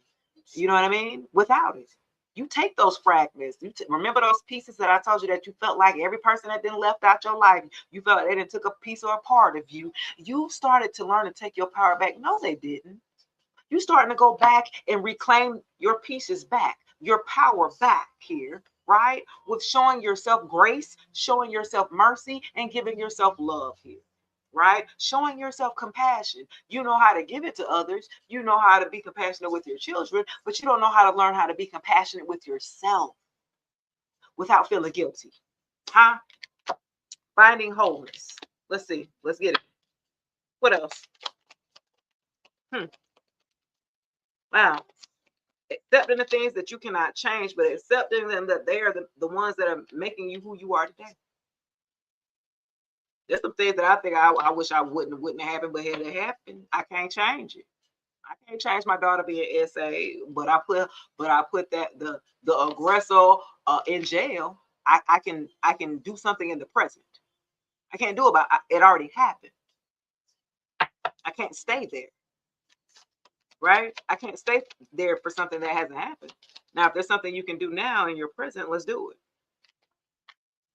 You know what I mean? Without it. You take those fragments. Remember those pieces that I told you that you felt like every person that then left out your life, you felt like they didn't took a piece or a part of you. You started to learn to take your power back. No, they didn't. You starting to go back and reclaim your pieces back, your power back here, right? With showing yourself grace, showing yourself mercy, and giving yourself love here. Right? Showing yourself compassion. You know how to give it to others. You know how to be compassionate with your children, but you don't know how to learn how to be compassionate with yourself without feeling guilty. Huh? Finding wholeness. Let's see. Let's get it. What else? Wow. Accepting the things that you cannot change, but accepting them that they are the ones that are making you who you are today. There's some things that I think I wish I wouldn't have happened, but had it happened, I can't change it. I can't change my daughter being SA, but I put that the aggressor in jail. I can do something in the present. I can't do about it. Already happened. I can't stay there, right? I can't stay there for something that hasn't happened. Now, if there's something you can do now in your present, let's do it.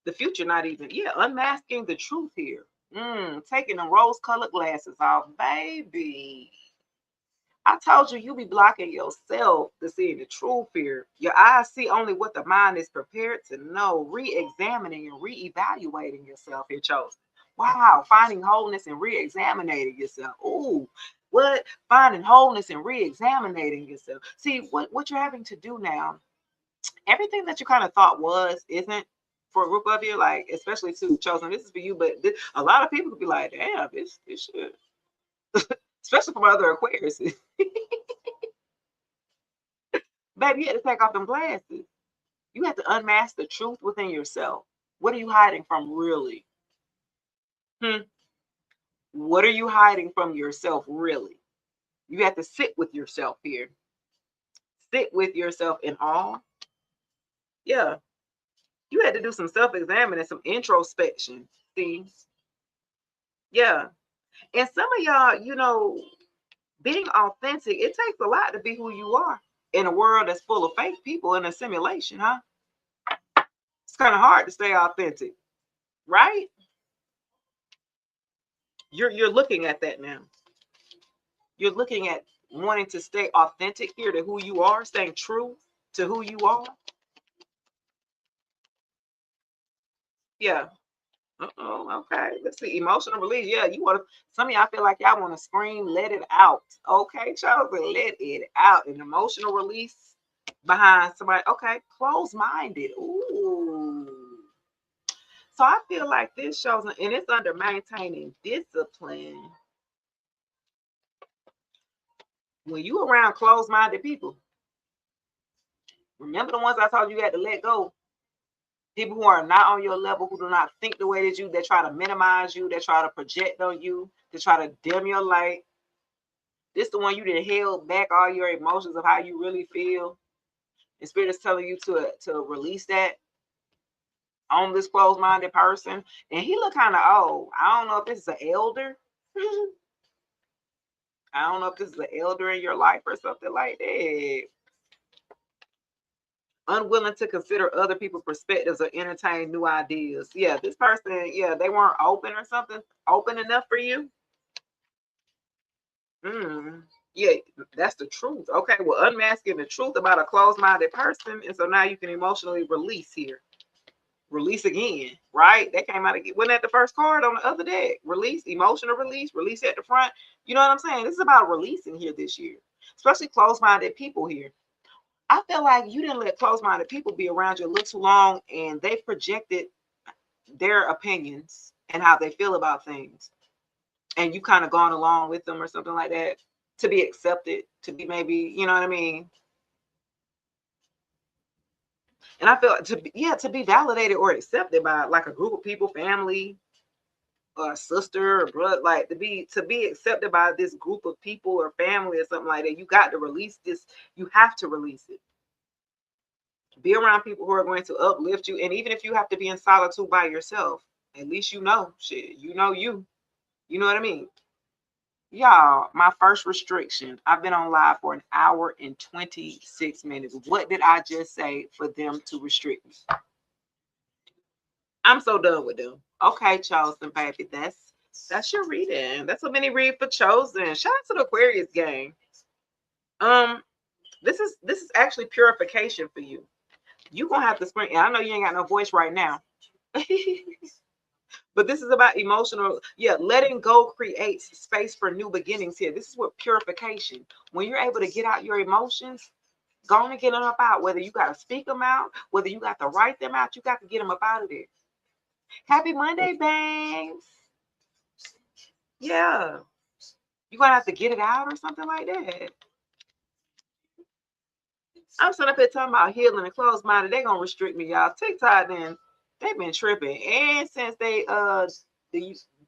The future, not even. Yeah, unmasking the truth here. Taking the rose-colored glasses off, baby. I told you, you be blocking yourself to see the truth here. Your eyes see only what the mind is prepared to know. Re-examining and re-evaluating yourself here, chosen. Wow, finding wholeness and re-examining yourself. Ooh, what? Finding wholeness and re-examining yourself. See, what you're having to do now, everything that you kind of thought isn't for a group of you, like, especially to chosen, this is for you, but a lot of people could be like, damn, this shit. Especially from other Aquariuses. Baby, you had to take off them glasses. You have to unmask the truth within yourself. What are you hiding from, really? What are you hiding from yourself, really? You have to sit with yourself here. Sit with yourself in awe. Yeah. You had to do some self-examining, some introspection. See? Yeah. And some of y'all, being authentic, it takes a lot to be who you are in a world that's full of fake people in a simulation, huh? It's kind of hard to stay authentic, right? You're looking at that now. You're looking at wanting to stay authentic here to who you are, staying true to who you are. Yeah. Uh-oh, okay. Let's see. Emotional release. Yeah, you want to, some of y'all feel like y'all want to scream, let it out. Okay, chosen, let it out. An emotional release behind somebody. Okay, close-minded. Ooh. So I feel like this shows, and it's under maintaining discipline. When you around closed-minded people, remember the ones I told you had to let go. People who are not on your level, who do not think the way that you, they try to minimize you, they try to project on you, they try to dim your light. This the one you done held back all your emotions of how you really feel. And Spirit is telling you to release that on this closed-minded person. And he look kind of old. I don't know if this is an elder. I don't know if this is an elder in your life or something like that. Unwilling to consider other people's perspectives or entertain new ideas. Yeah, this person, yeah, they weren't open or something, open enough for you. Yeah, that's the truth. Okay, well, unmasking the truth about a closed-minded person, and so now you can emotionally release here. Release again, right? That came out again. Wasn't that the first card on the other deck? Release, emotional release, release at the front. You know what I'm saying? This is about releasing here this year, especially closed-minded people here. I feel like you didn't let closed-minded people be around you a little too long, and they projected their opinions and how they feel about things, and you kind of gone along with them or something like that to be accepted, to be maybe, you know what I mean? And I feel to be validated or accepted by like a group of people, family, or a sister or brother, like to be accepted by this group of people or family or something like that. You got to release this. You have to release it. Be around people who are going to uplift you, and even if you have to be in solitude by yourself, at least you know shit. You know you. You know what I mean? Y'all, my first restriction. I've been on live for an hour and 26 minutes. What did I just say for them to restrict me? I'm so done with them. Okay, Chosen, baby. That's your reading. That's a mini read for Chosen. Shout out to the Aquarius gang. Um, this is actually purification for you. You gonna have to spring. And I know you ain't got no voice right now. But this is about emotional, yeah, letting go creates space for new beginnings here. This is what purification. When you're able to get out your emotions, go on and get them up out. Whether you got to speak them out, whether you got to write them out, you got to get them up out of there. Happy Monday, bangs. Yeah. You're going to have to get it out or something like that. I'm sitting up here talking about healing and closed minded. They're going to restrict me, y'all. TikTok, then, they've been tripping. And since they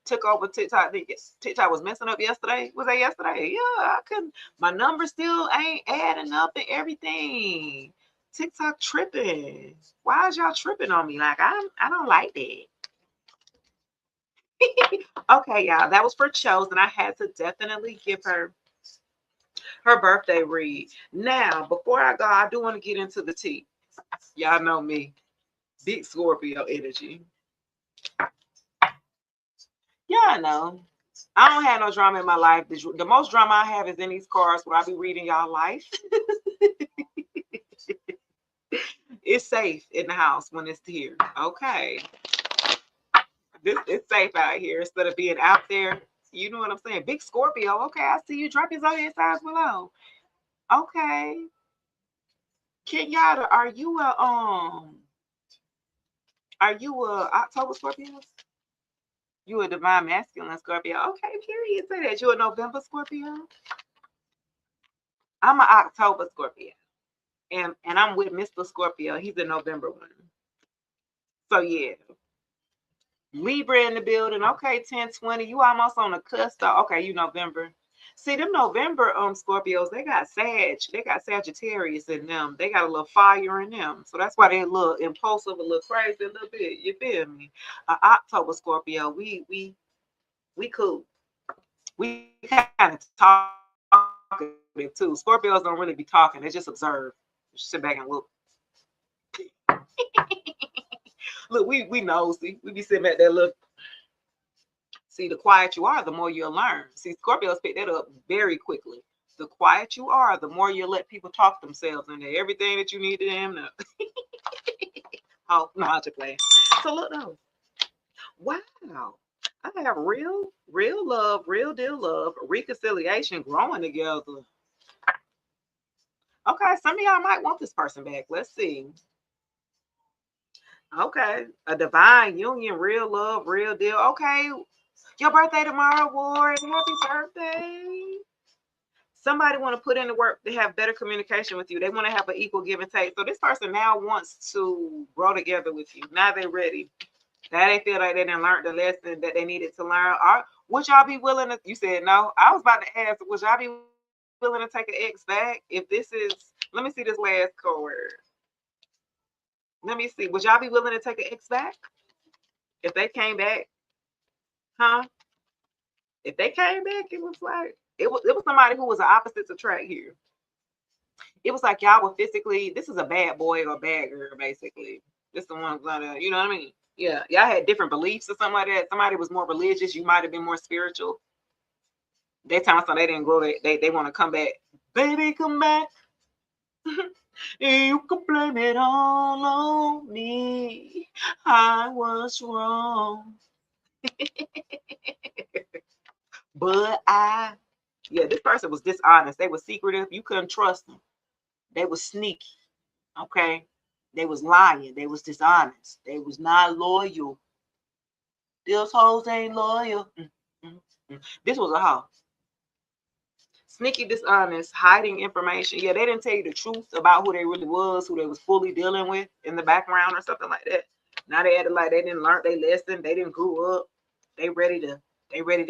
took over TikTok, TikTok was messing up yesterday. Was that yesterday? Yeah, I couldn't. My number still ain't adding up and everything. TikTok tripping. Why is y'all tripping on me? Like, I don't like that. Okay, y'all, that was for Chosen. I had to definitely give her birthday read. Now, before I go, I do want to get into the tea. Y'all know me, big Scorpio energy. Yeah, I know. I don't have no drama in my life. The most drama I have is in these cards when I be reading y'all life. It's safe in the house when it's here. Okay. This is safe out here instead of being out there. You know what I'm saying? Big Scorpio. Okay, I see you. Drop your zodiac signs below. Okay. Kenyatta, are you a October Scorpio? You a divine masculine Scorpio? Okay, period. Say that. You a November Scorpio? I'm an October Scorpio. And I'm with Mr. Scorpio. He's a November one. So yeah. Libra in the building. Okay, 1020. You almost on the cusp. Okay, you November. See, them November Scorpios, they got Sagittarius in them. They got a little fire in them. So that's why they're a little impulsive, a little crazy, a little bit. You feel me? October Scorpio, we cool. We kind of talkative too. Scorpios don't really be talking, they just observe. Just sit back and look. Look, we nosy. We be sitting back there look. See, the quiet you are, the more you'll learn. See, Scorpios pick that up very quickly. the quiet you are, the more you let people talk themselves into everything that you need to them to. Oh, no, I'll just play. So look though. Wow. I have real love, real deal love, reconciliation, growing together. Okay, some of y'all might want this person back. Let's see. Okay, a divine union, real love, real deal. Okay, your birthday tomorrow, Ward. Happy birthday. Somebody want to put in the work to have better communication with you. They want to have an equal give and take. So this person now wants to grow together with you. Now they're ready. Now they feel like they didn't learn the lesson that they needed to learn. Would y'all be willing to? You said no. I was about to ask, would y'all be willing to take an ex back? If this is, let me see this last card. Let me see. Would y'all be willing to take an ex back if they came back? Huh? If they came back, it was like it was somebody who was the opposites attract here. It was like y'all were physically. This is a bad boy or bad girl, basically. This the one gonna, you know what I mean? Yeah, y'all had different beliefs or something like that. Somebody was more religious. You might have been more spiritual. They time so they didn't grow. They want to come back. Baby, come back. You can blame it all on me. I was wrong. But yeah, this person was dishonest. They were secretive. You couldn't trust them. They were sneaky. Okay. They was lying. They was dishonest. They was not loyal. These hoes ain't loyal. This was a hoe. Sneaky, dishonest, hiding information. Yeah, they didn't tell you the truth about who they really was, who they was fully dealing with in the background or something like that. Now they acted like they didn't learn their lesson. They didn't grow up. They ready to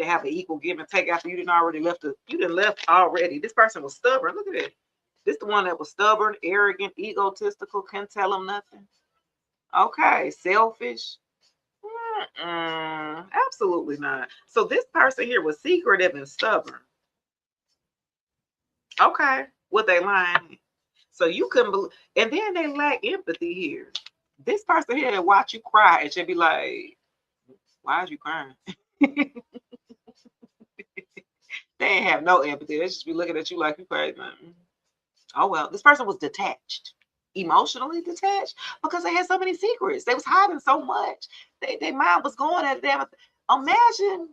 have an equal give and take after you didn't already left. You didn't left already. This person was stubborn. Look at it. This the one that was stubborn, arrogant, egotistical, couldn't tell them nothing. Okay, selfish. Absolutely not. So this person here was secretive and stubborn. Okay, what they lying. So you couldn't believe, and then they lack empathy here. This person here watch you cry and should be like, "Why is you crying?" They ain't have no empathy. They just be looking at you like you crazy, man. Oh well, this person was detached, emotionally detached, because they had so many secrets. They was hiding so much. Their mind was going at them. Imagine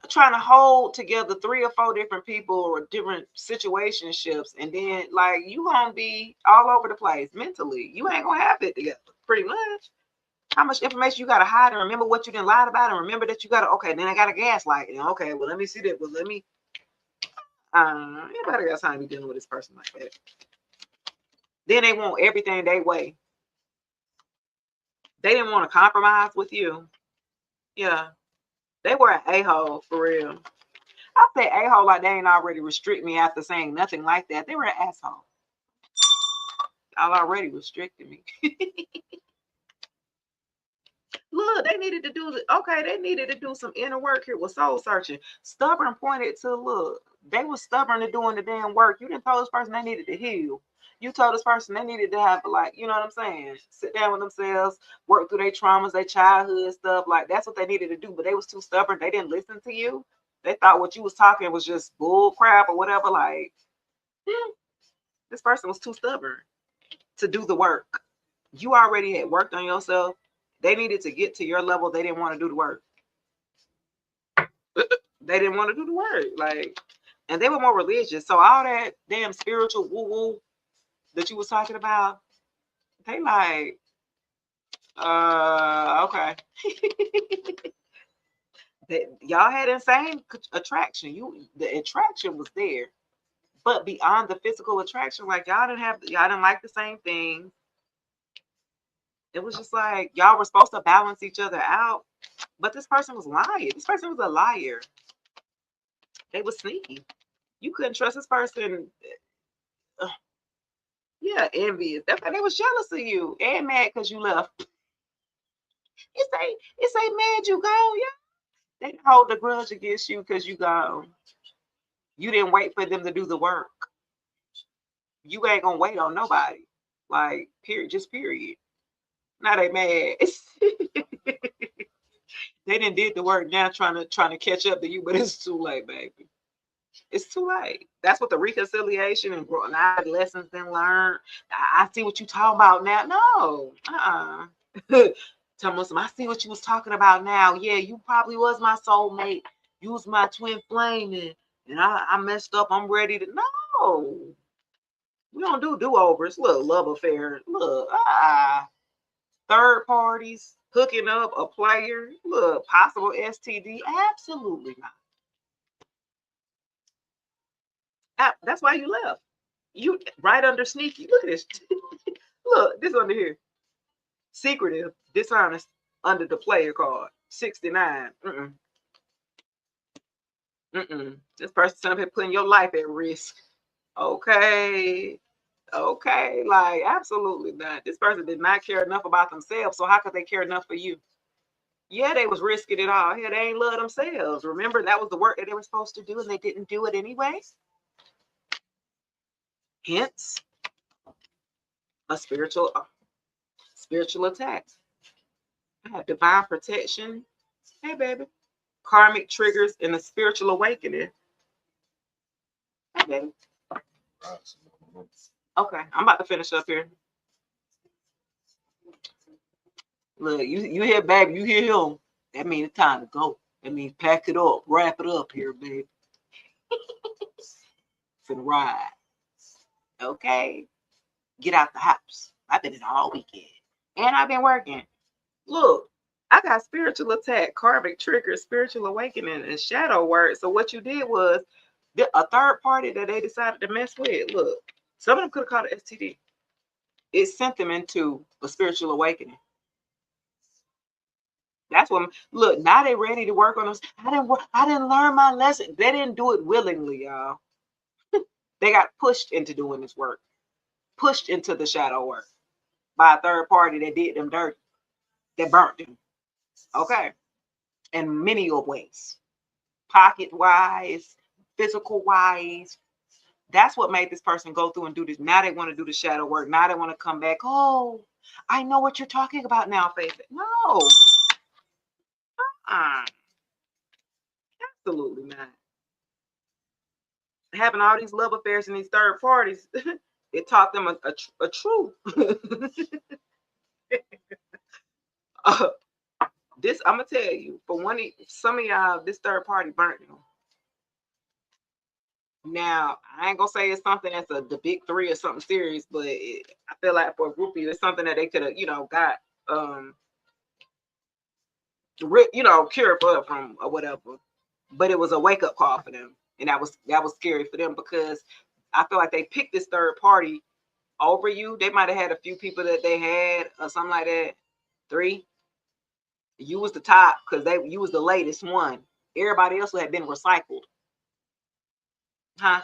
trying to hold together 3 or 4 different people or different situationships, and then like you gonna be all over the place mentally. You ain't gonna have it together, pretty much. How much information you gotta hide and remember what you didn't lie about, and remember that you gotta, okay, then I gotta gaslight. And okay, well, let me see that. Well, let me anybody got time to be dealing with this person like that. Then they want everything their way. They didn't want to compromise with you. Yeah. They were an a-hole for real. I say a-hole like they ain't already restrict me after saying nothing like that. They were an asshole. Y'all already restricted me. Look, they needed to do they needed to do some inner work here with soul searching. Stubborn pointed to, look, they were stubborn to doing the damn work. You didn't tell this person they needed to heal. You told this person they needed to have, like, you know what I'm saying? Sit down with themselves, work through their traumas, their childhood stuff. Like, that's what they needed to do. But they was too stubborn. They didn't listen to you. They thought what you was talking was just bull crap or whatever. Like, this person was too stubborn to do the work. You already had worked on yourself. They needed to get to your level. They didn't want to do the work. They didn't want to do the work. Like, and they were more religious. So all that damn spiritual woo-woo that you was talking about, they like, okay. Y'all had insane attraction. The attraction was there. But beyond the physical attraction, like y'all didn't like the same thing. It was just like y'all were supposed to balance each other out. But this person was lying. This person was a liar. They was sneaky. You couldn't trust this person. Yeah, envious. That's why they was jealous of you and mad because you left. It's a mad you go, yeah. They hold a grudge against you because you gone. You didn't wait for them to do the work. You ain't gonna wait on nobody. Like, period, just period. Now they mad. They didn't did the work now trying to catch up to you, but it's too late, baby. It's too late. That's what the reconciliation and growing out lessons been learned. I see what you talking about now. No, tell me some. I see what you was talking about now. Yeah, you probably was my soulmate. You was my twin flame, and I messed up. I'm ready to. No, we don't do do-overs. Look, love affair. Look, third parties hooking up a player. Look, possible STD. Absolutely not. That's why you left. You right under sneaky. Look at this. Look, this under here. Secretive, dishonest under the player card. 69. This person up here putting your life at risk. Okay. Okay. Like, absolutely not. This person did not care enough about themselves. So how could they care enough for you? Yeah, they was risking it all. Yeah, they ain't love themselves. Remember, that was the work that they were supposed to do, and they didn't do it anyways. Hence, a spiritual attack. I have divine protection. Hey, baby. Karmic triggers and a spiritual awakening. Hey, baby. Okay, I'm about to finish up here. Look, you hear, baby, you hear him. That means it's time to go. That means pack it up, wrap it up here, baby. For the ride. Okay? Get out the house. I've been in all weekend. And I've been working. Look, I got spiritual attack, karmic trigger, spiritual awakening, and shadow work. So what you did was a third party that they decided to mess with. Look, some of them could have called it STD. It sent them into a spiritual awakening. That's what. Look, now they ready to work on us. I didn't learn my lesson. They didn't do it willingly, y'all. They got pushed into doing this work, pushed into the shadow work by a third party that did them dirty, that burnt them. Okay, in many ways, pocket wise, physical wise. That's what made this person go through and do this. Now they want to do the shadow work. Now they want to come back. Oh, I know what you're talking about now, Faith. No. Absolutely not. Having all these love affairs and these third parties, it taught them a truth. This I'm gonna tell you. For some of y'all, this third party burnt them. Now I ain't gonna say it's something that's the big three or something serious, but I feel like for a groupie, it's something that they could have, got cured for from or whatever. But it was a wake up call for them, and that was scary for them because I feel like they picked this third party over you. They might have had a few people that they had or something like that. 3. You was the top because you was the latest one. Everybody else had been recycled. Huh?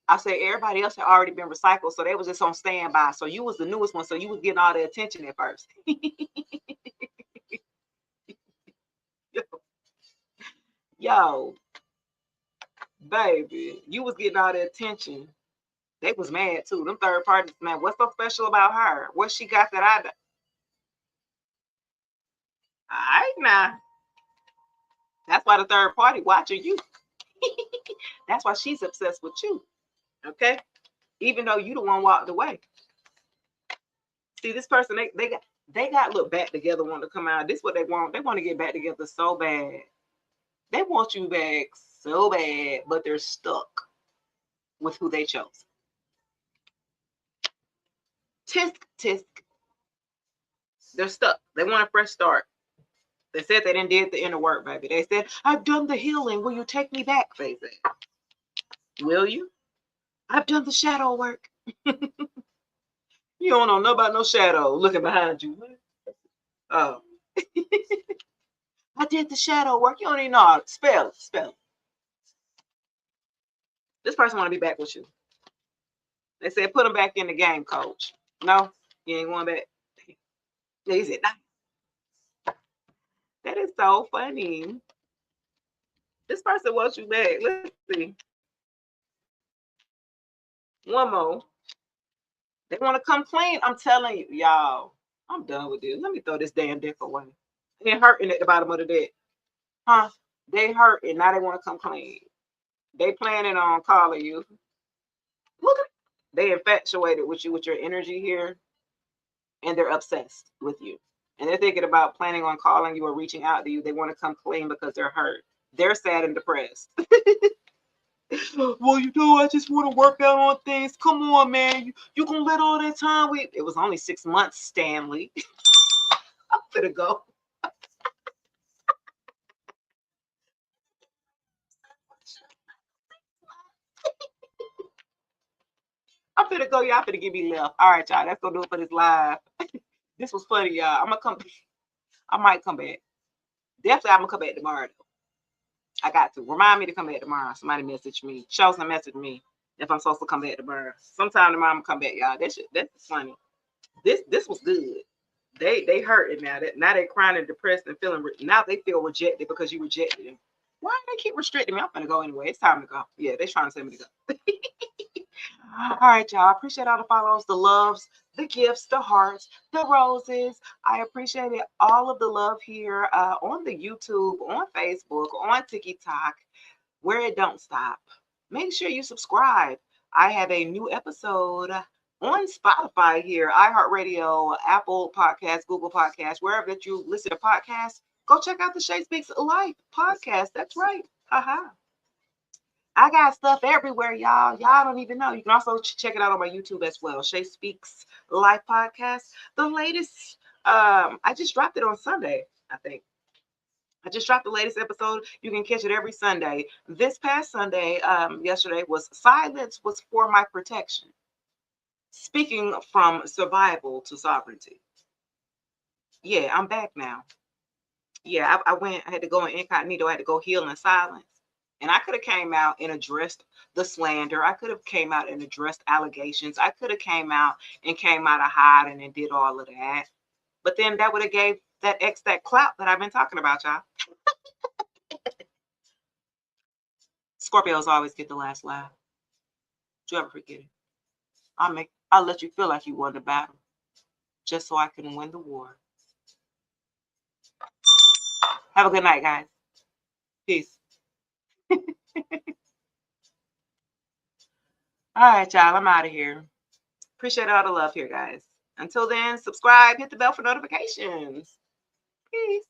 I say everybody else had already been recycled, so they was just on standby. So you was the newest one, so you was getting all the attention at first. Yo, baby, you was getting all the attention. They was mad too. Them third parties, man, what's so special about her? What she got that I got? All right, now. That's why the third party watching you. That's why she's obsessed with you. Okay? Even though you the one walked away. See, this person, they got look back together, want to come out. This is what they want. They want to get back together so bad. They want you back so bad, but they're stuck with who they chose. Tisk, tisk. They're stuck. They want a fresh start. They said they didn't did the inner work, baby. They said, I've done the healing. Will you take me back, Faith? Will you? I've done the shadow work. You don't know about no shadow looking behind you. Oh. I did the shadow work. You don't even know how to spell it. Spell it. This person want to be back with you. They said, put him back in the game, coach. No, you ain't going back. He said, nah. That is so funny. This person wants you back. Let's see. One more. They want to come clean. I'm telling you, y'all. I'm done with this. Let me throw this damn deck away. They're hurting at the bottom of the deck. Huh? They hurt and now they want to come clean. They planning on calling you. Look at they infatuated with you with your energy here, and they're obsessed with you. And they're thinking about planning on calling you or reaching out to you. They want to come clean because they're hurt. They're sad and depressed. Well, I just want to work out on things. Come on, man. You gonna let all that time wait? It was only 6 months, Stanley. I'm gonna go. I'm gonna go. Y'all finna give me left. All right, y'all. That's gonna do it for this live. This was funny, y'all. I'm gonna come. I might come back. Definitely, I'm gonna come back tomorrow. Though. I got to remind me to come back tomorrow. Somebody message me. Chosen message me if I'm supposed to come back tomorrow. Sometime tomorrow I'm gonna come back, y'all. That's funny. This was good. They hurting now. Now they crying and depressed and feeling. Now they feel rejected because you rejected them. Why do they keep restricting me? I'm gonna go anyway. It's time to go. Yeah, they trying to send me to go. All right, y'all. I appreciate all the follows, the loves, the gifts, the hearts, the roses. I appreciated all of the love here on the YouTube, on Facebook, on TikTok, where it don't stop. Make sure you subscribe. I have a new episode on Spotify here, iHeartRadio, Apple Podcasts, Google Podcasts, wherever that you listen to podcasts. Go check out the Shay Speaks Life podcast. That's right. Haha. I got stuff everywhere, y'all. Y'all don't even know. You can also check it out on my YouTube as well. Shay Speaks Life podcast. The latest, I just dropped it on Sunday, I think. I just dropped the latest episode. You can catch it every Sunday. This past Sunday, yesterday, was Silence Was For My Protection. Speaking from survival to sovereignty. Yeah, I'm back now. Yeah, I had to go in incognito. I had to go heal in silence. And I could have came out and addressed the slander. I could have came out and addressed allegations. I could have came out of hiding and did all of that. But then that would have gave that X that clout that I've been talking about, y'all. Scorpios always get the last laugh. Don't you ever forget it. I'll let you feel like you won the battle just so I can win the war. Have a good night, guys. Peace. All right, y'all. I'm out of here. Appreciate all the love here, guys. Until then, subscribe, hit the bell for notifications. Peace.